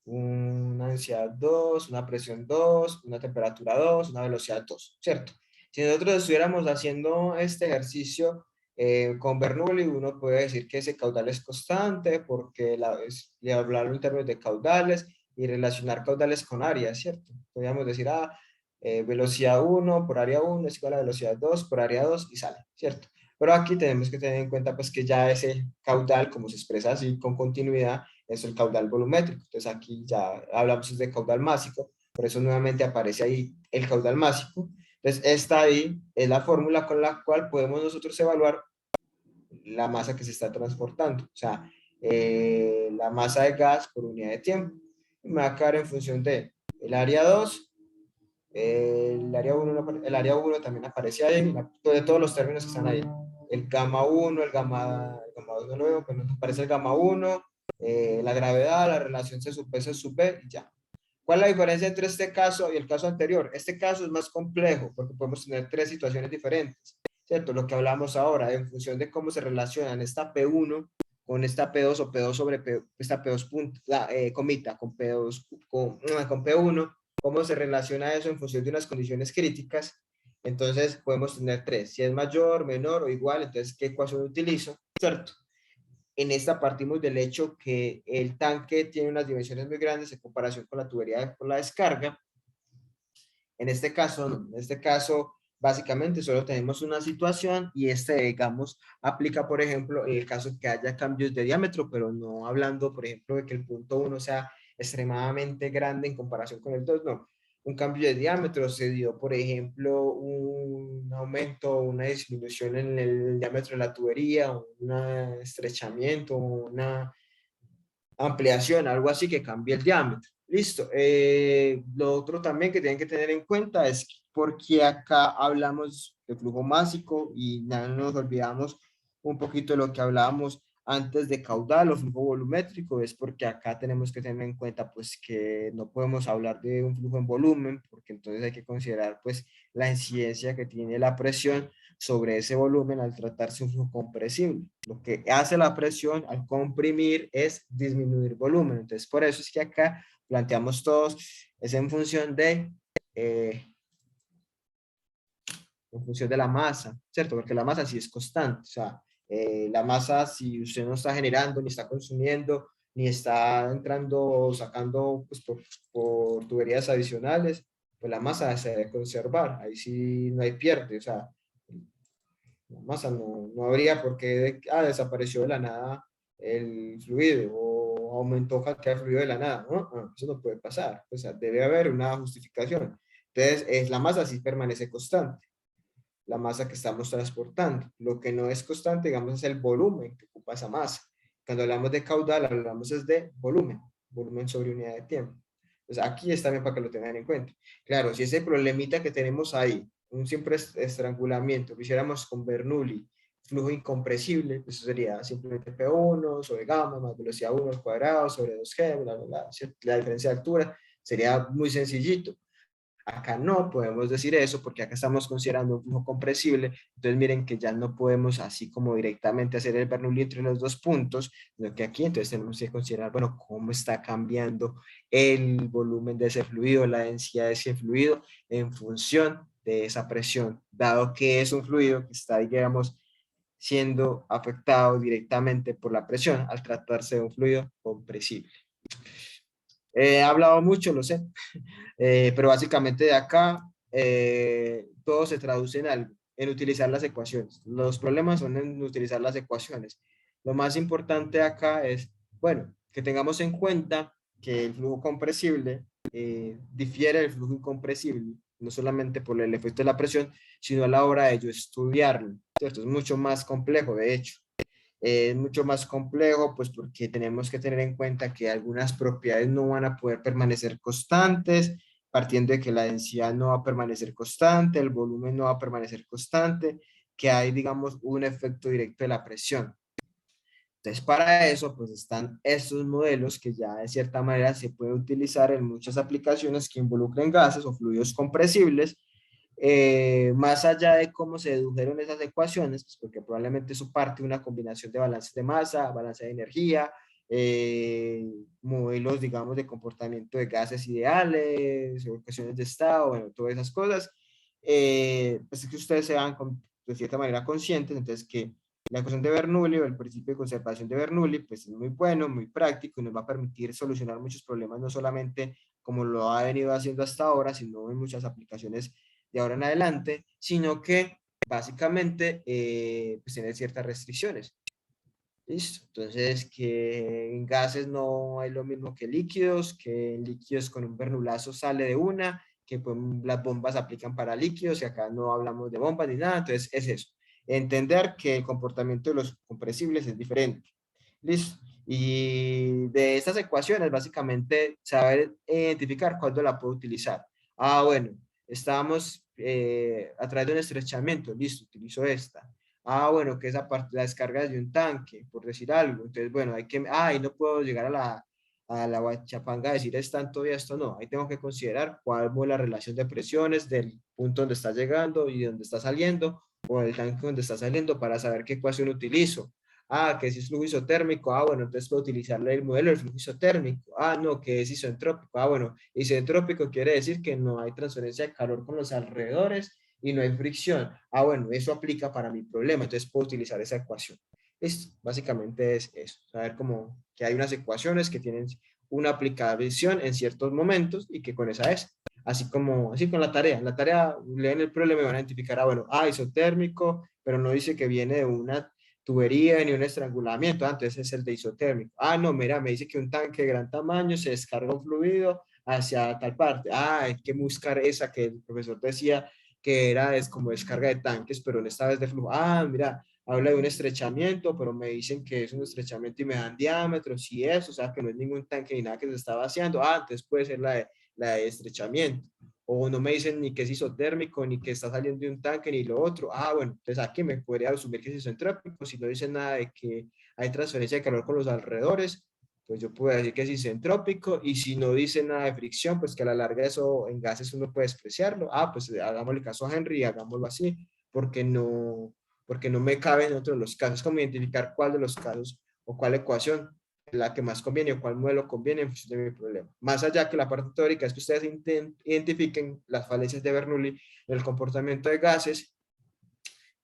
una densidad 2, una presión 2, una temperatura 2, una velocidad 2, ¿cierto? Si nosotros estuviéramos haciendo este ejercicio con Bernoulli, uno puede decir que ese caudal es constante porque le hablarlo en términos de caudales, y relacionar caudales con áreas, ¿cierto? Podríamos decir, velocidad 1 por área 1 es igual a velocidad 2 por área 2 y sale, ¿cierto? Pero aquí tenemos que tener en cuenta pues que ya ese caudal, como se expresa así con continuidad, es el caudal volumétrico. Entonces aquí ya hablamos de caudal másico, por eso nuevamente aparece ahí el caudal másico. Entonces esta ahí es la fórmula con la cual podemos nosotros evaluar la masa que se está transportando, o sea, la masa de gas por unidad de tiempo. Me va a quedar en función de el área 2, el área 1 también aparece ahí, de todos los términos que están ahí. El gamma 1, el gamma 2 no lo veo, pero aparece el gamma 1, la gravedad, la relación C sub P, C sub B, y ya. ¿Cuál es la diferencia entre este caso y el caso anterior? Este caso es más complejo porque podemos tener tres situaciones diferentes, ¿cierto? Lo que hablamos ahora, en función de cómo se relacionan esta P1 con esta P2 o P2 sobre P, esta P2 comita con P2 con P1, cómo se relaciona eso en función de unas condiciones críticas. Entonces podemos tener tres, si es mayor, menor o igual, entonces ¿qué ecuación utilizo? ¿Cierto? En esta partimos del hecho que el tanque tiene unas dimensiones muy grandes en comparación con la tubería por la descarga. En este caso, no. En este caso, básicamente solo tenemos una situación y digamos, aplica, por ejemplo, en el caso que haya cambios de diámetro, pero no hablando, por ejemplo, de que el punto 1 sea extremadamente grande en comparación con el 2, no. Un cambio de diámetro se dio, por ejemplo, un aumento, una disminución en el diámetro de la tubería, un estrechamiento, una ampliación, algo así que cambie el diámetro. Listo. Lo otro también que tienen que tener en cuenta es porque acá hablamos de flujo másico y no nos olvidamos un poquito de lo que hablábamos antes de caudal o flujo volumétrico, es porque acá tenemos que tener en cuenta pues que no podemos hablar de un flujo en volumen, porque entonces hay que considerar pues la incidencia que tiene la presión sobre ese volumen al tratarse un flujo compresible. Lo que hace la presión al comprimir es disminuir volumen. Entonces, por eso es que acá planteamos todos, es en función de la masa, ¿cierto? Porque la masa sí es constante, o sea, la masa si usted no está generando, ni está consumiendo, ni está entrando o sacando pues, por tuberías adicionales, pues la masa se debe conservar, ahí sí no hay pierde, o sea, la masa no habría por qué, desapareció de la nada el fluido o aumentó cantidad de fluido de la nada, ¿no? Eso no puede pasar, o sea, debe haber una justificación. Entonces, la masa sí permanece constante, la masa que estamos transportando. Lo que no es constante, digamos, es el volumen que ocupa esa masa. Cuando hablamos de caudal, hablamos es de volumen, volumen sobre unidad de tiempo. Pues aquí está bien para que lo tengan en cuenta. Claro, si ese problemita que tenemos ahí, un simple estrangulamiento, lo hiciéramos con Bernoulli, flujo incompresible, pues eso sería simplemente P1 sobre gamma más velocidad 1 al cuadrado sobre 2G, la diferencia de altura, sería muy sencillito. Acá no podemos decir eso porque acá estamos considerando un flujo compresible. Entonces miren que ya no podemos así como directamente hacer el Bernoulli entre los dos puntos, sino que aquí entonces tenemos que considerar, bueno, cómo está cambiando el volumen de ese fluido, la densidad de ese fluido en función de esa presión, dado que es un fluido que está, digamos, siendo afectado directamente por la presión al tratarse de un fluido compresible. He hablado mucho, lo sé, pero básicamente de acá todo se traduce en algo, en utilizar las ecuaciones. Los problemas son en utilizar las ecuaciones. Lo más importante acá es, bueno, que tengamos en cuenta que el flujo compresible difiere del flujo incompresible, no solamente por el efecto de la presión, sino a la hora de yo estudiarlo, ¿cierto? Es mucho más complejo, de hecho. Es mucho más complejo, pues porque tenemos que tener en cuenta que algunas propiedades no van a poder permanecer constantes, partiendo de que la densidad no va a permanecer constante, el volumen no va a permanecer constante, que hay, digamos, un efecto directo de la presión. Entonces, para eso, pues están estos modelos que ya de cierta manera se pueden utilizar en muchas aplicaciones que involucren gases o fluidos compresibles, más allá de cómo se dedujeron esas ecuaciones, pues porque probablemente eso parte de una combinación de balances de masa, balance de energía, modelos, digamos, de comportamiento de gases ideales, ecuaciones de estado, bueno, todas esas cosas, pues es que ustedes sean de cierta manera conscientes, entonces que La ecuación de Bernoulli o el principio de conservación de Bernoulli pues es muy bueno, muy práctico y nos va a permitir solucionar muchos problemas, no solamente como lo ha venido haciendo hasta ahora, sino en muchas aplicaciones de ahora en adelante, sino que básicamente pues tiene ciertas restricciones. ¿Listo? Entonces, que en gases no hay lo mismo que líquidos, que en líquidos con un Bernoulliazo sale de una, que pues, las bombas aplican para líquidos y acá no hablamos de bombas ni nada, entonces es eso. Entender que el comportamiento de los compresibles es diferente. ¿Listo? Y de estas ecuaciones, básicamente, saber identificar cuándo la puedo utilizar. Ah, bueno, estamos a través de un estrechamiento, listo, utilizo esta. Ah, bueno, que es la descarga de un tanque, por decir algo. Entonces, bueno, hay que, y no puedo llegar a la guachapanga a decir es tanto y esto no. Ahí tengo que considerar cuál es la relación de presiones del punto donde está llegando y donde está saliendo, o el tanque donde está saliendo para saber qué ecuación utilizo. Ah, que si es flujo isotérmico, bueno, entonces puedo utilizarle el modelo del flujo isotérmico. Ah, no, que es isentrópico. Ah, bueno, isentrópico quiere decir que no hay transferencia de calor con los alrededores y no hay fricción. Ah, bueno, eso aplica para mi problema, entonces puedo utilizar esa ecuación. Básicamente es eso, saber como que hay unas ecuaciones que tienen una aplicación en ciertos momentos y que con esa es. Así con la tarea. En la tarea leen el problema y van a identificar, bueno, isotérmico, pero no dice que viene de una tubería ni un estrangulamiento, entonces es el de isotérmico. Ah, no, mira, me dice que un tanque de gran tamaño se descarga un fluido hacia tal parte. Hay que buscar esa que el profesor decía que era es como descarga de tanques, pero en esta vez de flujo. Ah, mira, habla de un estrechamiento, pero me dicen que es un estrechamiento y me dan diámetros y eso, o sea, que no es ningún tanque ni nada que se está vaciando. Ah, entonces puede ser la de estrechamiento. O no me dicen ni que es isotérmico, ni que está saliendo de un tanque, ni lo otro. Ah, bueno, entonces aquí me podría asumir que es isentrópico. Si no dicen nada de que hay transferencia de calor con los alrededores, pues yo puedo decir que es isentrópico. Y si no dice nada de fricción, pues que a la larga eso en gases uno puede despreciarlo. Ah, pues hagámosle caso a Henry y hagámoslo así, porque no me cabe en otro de los casos. Como identificar cuál de los casos o cuál ecuación la que más conviene o cuál modelo conviene en función de mi problema. Más allá que la parte teórica es que ustedes identifiquen las falencias de Bernoulli en el comportamiento de gases,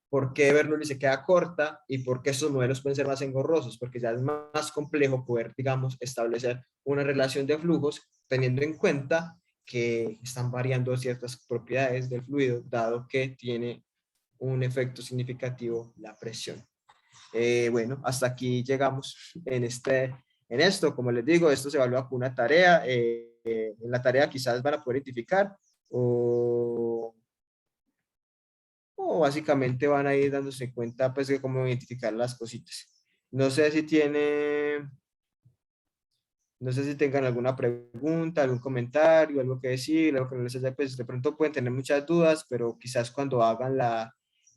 por qué Bernoulli se queda corta y por qué estos modelos pueden ser más engorrosos, porque ya es más complejo poder, digamos, establecer una relación de flujos teniendo en cuenta que están variando ciertas propiedades del fluido, dado que tiene un efecto significativo la presión. Bueno, hasta aquí llegamos en esto. Como les digo, esto se evalúa con una tarea. En la tarea quizás van a poder identificar o básicamente van a ir dándose cuenta pues de cómo identificar las cositas. No sé si no sé si tengan alguna pregunta, algún comentario, algo que decir, algo que no les haya, pues de pronto pueden tener muchas dudas, pero quizás cuando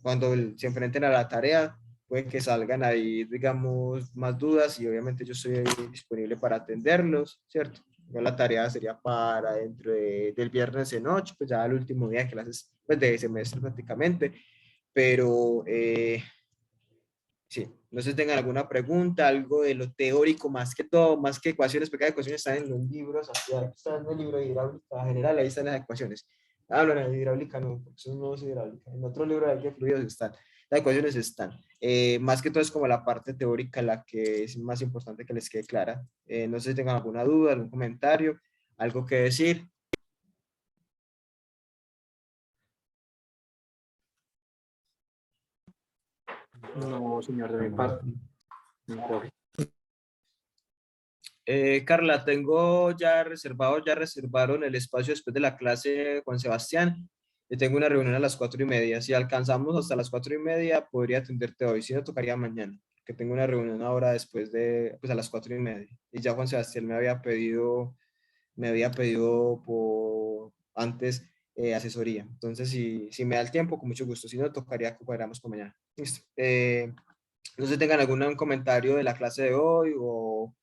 cuando se enfrenten a la tarea, puede que salgan ahí, digamos, más dudas y obviamente yo estoy disponible para atenderlos, ¿cierto? Ya la tarea sería para del viernes en noche, pues ya el último día de clases, pues de semestre prácticamente, pero sí, no sé si tengan alguna pregunta, algo de lo teórico más que todo, más que ecuaciones, porque las ecuaciones están en los libros, aquí está en el libro de hidráulica general, ahí están las ecuaciones. Ah, no, en hidráulica no, porque eso no es hidráulica. En otro libro de fluidos están, las ecuaciones están. Más que todo es como la parte teórica la que es más importante que les quede clara. No sé si tengan alguna duda, algún comentario, algo que decir. No, señor, de mi parte. Mejor. Carla, ya reservaron el espacio después de la clase Juan Sebastián. Tengo una reunión a las 4:30. Si alcanzamos hasta las 4:30, podría atenderte hoy. Si no, tocaría mañana, que tengo una reunión ahora después pues a las 4:30. Y ya Juan Sebastián me había pedido por antes asesoría. Entonces, si me da el tiempo, con mucho gusto. Si no, tocaría que cuadramos por mañana. Listo. No sé si tengan algún comentario de la clase de hoy o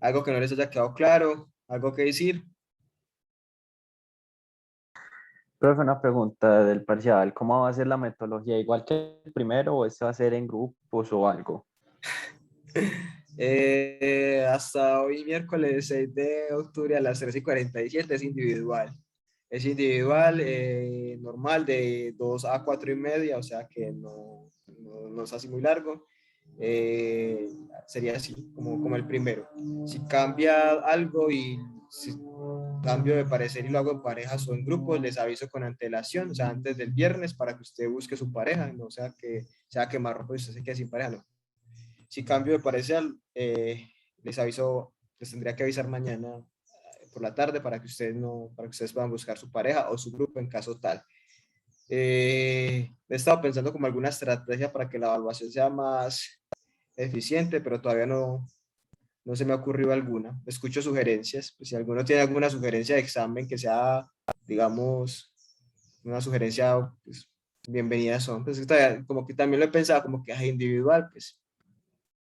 algo que no les haya quedado claro, algo que decir. Profe, una pregunta del parcial, ¿cómo va a ser la metodología? ¿Igual que el primero o este va a ser en grupos o algo? Hasta hoy, miércoles 6 de octubre a las 13:47 es individual. Es individual, normal, de 2 a 4:30, o sea que no es así muy largo. sería así, como el primero. Si cambia algo y si cambio de parecer y lo hago en parejas o en grupos, les aviso con antelación, o sea, antes del viernes para que usted busque su pareja, no sea que sea quemarropa y usted se quede sin pareja, no. Si cambio de parecer, les aviso, les tendría que avisar mañana por la tarde para que ustedes no, para que ustedes puedan buscar su pareja o su grupo en caso tal. He estado pensando como alguna estrategia para que la evaluación sea más eficiente, pero todavía no se me ha ocurrido alguna. Escucho sugerencias, pues si alguno tiene alguna sugerencia de examen que sea, digamos, una sugerencia, pues bienvenidas son. Pues todavía, como que también lo he pensado, como que es individual, pues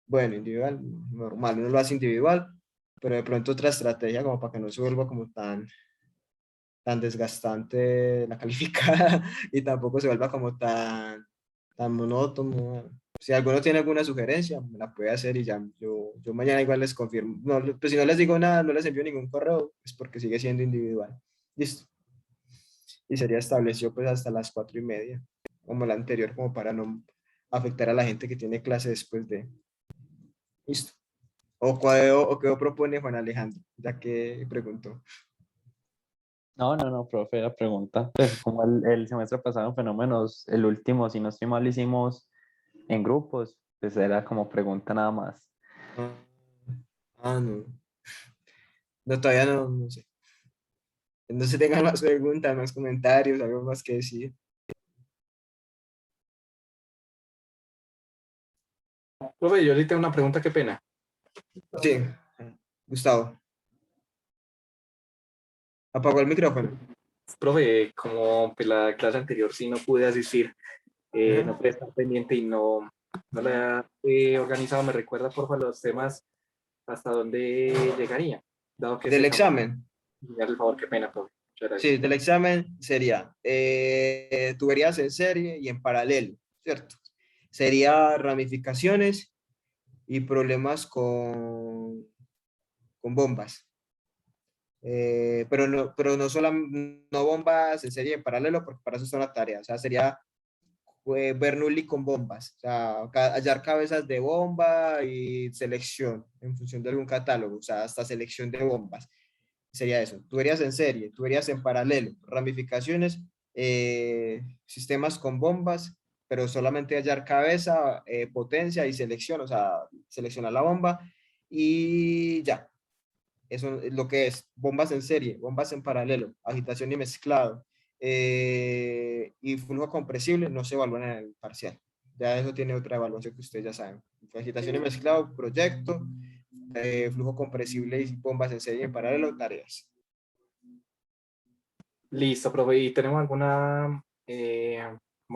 bueno, individual, normal, uno lo hace individual, pero de pronto otra estrategia como para que no se vuelva como tan desgastante la calificada y tampoco se vuelva como tan monótono. Si alguno tiene alguna sugerencia, me la puede hacer y ya yo mañana igual les confirmo. No, pues si no les digo nada, no les envío ningún correo, es porque sigue siendo individual. Listo. Y sería establecido pues hasta las 4:30, como la anterior, como para no afectar a la gente que tiene clase después de. Listo. ¿O qué propone Juan Alejandro? Ya que preguntó. No, profe, la pregunta. Pues como el semestre pasado en Fenómenos, el último, si no estoy mal, hicimos en grupos, pues era como pregunta nada más. Ah, no. No, todavía no sé. No se tengan más preguntas, más comentarios, algo más que decir. Profe, yo ahorita una pregunta, qué pena. Sí, Gustavo. Apagó el micrófono. Profe, como pues, la clase anterior sí no pude asistir, Ajá. no pude estar pendiente y no la he organizado, ¿me recuerda, por favor, los temas hasta dónde llegaría? Dado que ese Del examen, examen. me hace el favor, qué pena, profe. Muchas Sí, gracias. del examen sería tuberías en serie y en paralelo, ¿cierto? Sería ramificaciones y problemas con bombas. Pero no solo no bombas en serie y en paralelo, porque para eso está la tarea. O sea, sería Bernoulli con bombas. O sea, hallar cabezas de bomba y selección en función de algún catálogo. O sea, hasta selección de bombas. Sería eso. Tuberías en serie, tuberías en paralelo, ramificaciones, sistemas con bombas, pero solamente hallar cabeza, potencia y selección, o sea, seleccionar la bomba y ya. Eso es lo que es bombas en serie, bombas en paralelo, agitación y mezclado, y flujo compresible no se evalúan en el parcial. Ya eso tiene otra evaluación que ustedes ya saben. Agitación y mezclado, proyecto, flujo compresible y bombas en serie en paralelo, tareas. Listo, profe. ¿Y tenemos como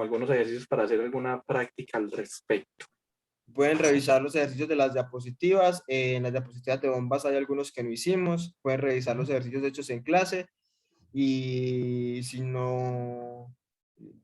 algunos ejercicios para hacer alguna práctica al respecto? Pueden revisar los ejercicios de las diapositivas. En las diapositivas de bombas hay algunos que no hicimos. Pueden revisar los ejercicios hechos en clase. Y si no,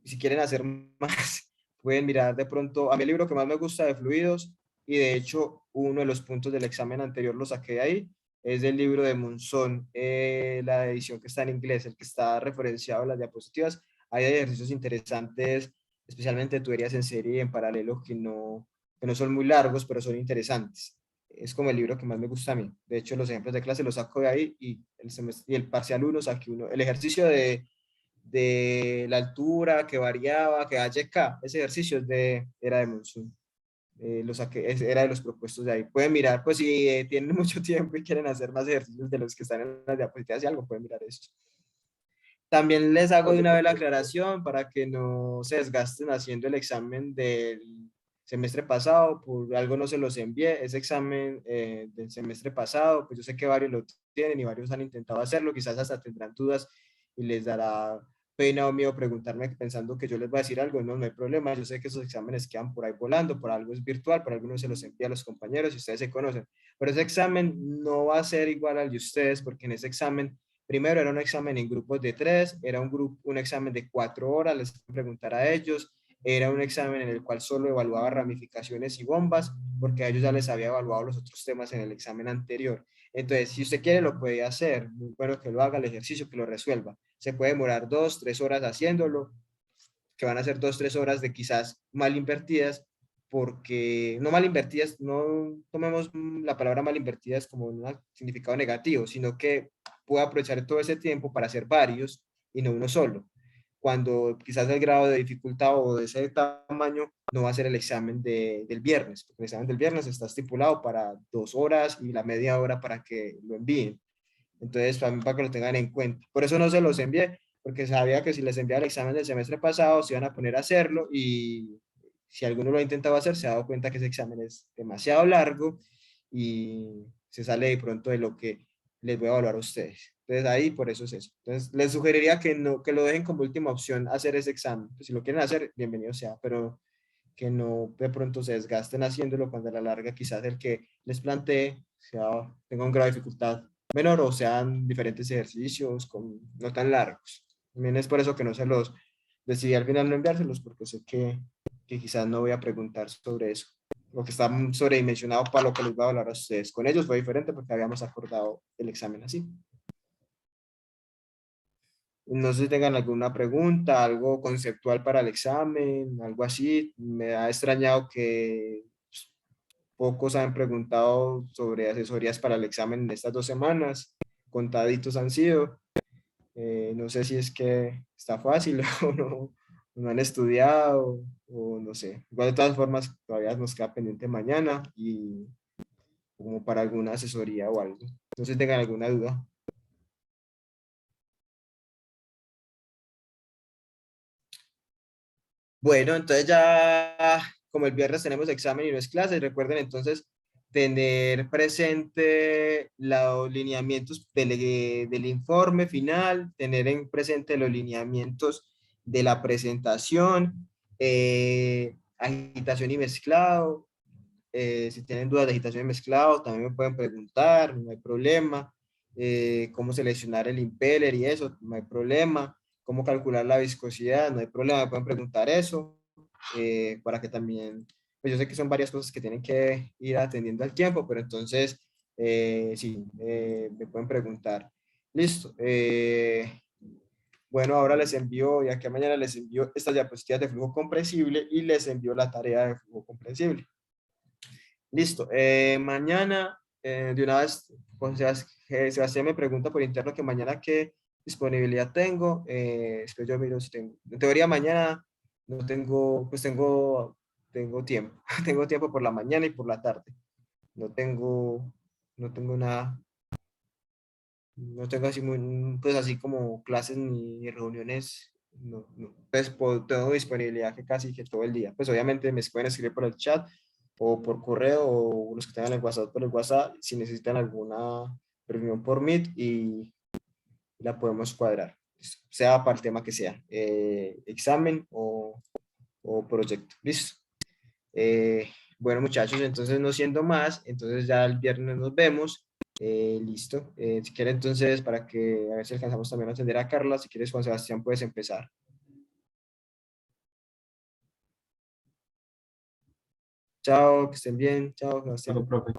si quieren hacer más, pueden mirar de pronto. A mí el libro que más me gusta de fluidos, y de hecho uno de los puntos del examen anterior lo saqué de ahí, es del libro de Monzón, la edición que está en inglés, el que está referenciado en las diapositivas. Hay ejercicios interesantes, especialmente tuberías en serie y en paralelo, que no son muy largos, pero son interesantes. Es como el libro que más me gusta a mí. De hecho, los ejemplos de clase los saco de ahí y el parcial 1 saqué uno. El ejercicio de la altura que variaba, que HK, ese ejercicio era de Monzón. Lo saqué, era de los propuestos de ahí. Pueden mirar, pues si tienen mucho tiempo y quieren hacer más ejercicios de los que están en las diapositivas y algo, pueden mirar eso. También les hago de una vez la aclaración para que no se desgasten haciendo el examen del semestre pasado, por algo no se los envié, ese examen del semestre pasado, pues yo sé que varios lo tienen y varios han intentado hacerlo, quizás hasta tendrán dudas y les dará pena o miedo preguntarme pensando que yo les voy a decir algo, no hay problema, yo sé que esos exámenes quedan por ahí volando, por algo es virtual, por algunos se los envía a los compañeros y ustedes se conocen, pero ese examen no va a ser igual al de ustedes porque en ese examen primero era un examen en grupos de 3, era un examen de 4 horas, les preguntar a ellos, era un examen en el cual solo evaluaba ramificaciones y bombas, porque a ellos ya les había evaluado los otros temas en el examen anterior. Entonces, si usted quiere, lo puede hacer, muy bueno que lo haga, el ejercicio, que lo resuelva. Se puede demorar 2, 3 horas haciéndolo, que van a ser 2, 3 horas de quizás mal invertidas, porque no mal invertidas, no tomemos la palabra mal invertidas como un significado negativo, sino que pueda aprovechar todo ese tiempo para hacer varios y no uno solo. Cuando quizás el grado de dificultad o de ese tamaño no va a ser el examen del viernes, porque el examen del viernes está estipulado para 2 horas y la media hora para que lo envíen. Entonces, también para que lo tengan en cuenta. Por eso no se los envié, porque sabía que si les enviaba el examen del semestre pasado, se iban a poner a hacerlo y si alguno lo ha intentado hacer, se ha dado cuenta que ese examen es demasiado largo y se sale de pronto de lo que les voy a evaluar a ustedes. Entonces, ahí por eso es eso. Entonces, les sugeriría que, no, que lo dejen como última opción hacer ese examen. Pues, si lo quieren hacer, bienvenido sea, pero que no de pronto se desgasten haciéndolo cuando a la larga quizás el que les plantee tenga un grado de dificultad menor o sean diferentes ejercicios no tan largos. También es por eso que no se los decidí al final no enviárselos, porque sé que quizás no voy a preguntar sobre eso. Lo que está sobredimensionado para lo que les voy a hablar a ustedes. Con ellos fue diferente porque habíamos acordado el examen así. No sé si tengan alguna pregunta, algo conceptual para el examen, algo así. Me ha extrañado que pocos han preguntado sobre asesorías para el examen en estas 2 semanas. Contaditos han sido. No sé si es que está fácil o no han estudiado o no sé. Igual de todas formas todavía nos queda pendiente mañana y como para alguna asesoría o algo. No sé si tengan alguna duda. Bueno, entonces ya como el viernes tenemos examen y no es clase, recuerden entonces tener presente los lineamientos del informe final, tener en presente los lineamientos de la presentación, agitación y mezclado. Si tienen dudas de agitación y mezclado, también me pueden preguntar, no hay problema. Cómo seleccionar el impeller y eso, no hay problema. Cómo calcular la viscosidad, no hay problema, me pueden preguntar eso, para que también, pues yo sé que son varias cosas que tienen que ir atendiendo al tiempo, pero entonces, sí, me pueden preguntar. Listo. Bueno, ahora les envío, ya que mañana les envío estas diapositivas de flujo comprensible y les envío la tarea de flujo comprensible. Listo. Mañana, de una vez, pues, Sebastián me pregunta por interno que mañana qué disponibilidad tengo. Después yo miro si tengo. En teoría, mañana no tengo, pues tengo tiempo. Tengo tiempo por la mañana y por la tarde. No tengo, no tengo nada. No tengo así, pues así como clases ni reuniones. No, no. Pues tengo disponibilidad que casi que todo el día. Pues obviamente me pueden escribir por el chat o por correo o los que tengan el WhatsApp por el WhatsApp si necesitan alguna reunión por Meet y la podemos cuadrar, sea para el tema que sea, examen o proyecto. Listo. Bueno, muchachos, entonces no siendo más, entonces ya el viernes nos vemos. Listo. Si quieres entonces, para que a ver si alcanzamos también a atender a Carla, si quieres Juan Sebastián puedes empezar. Chao, que estén bien. Chao, Bueno, Sebastián. profe.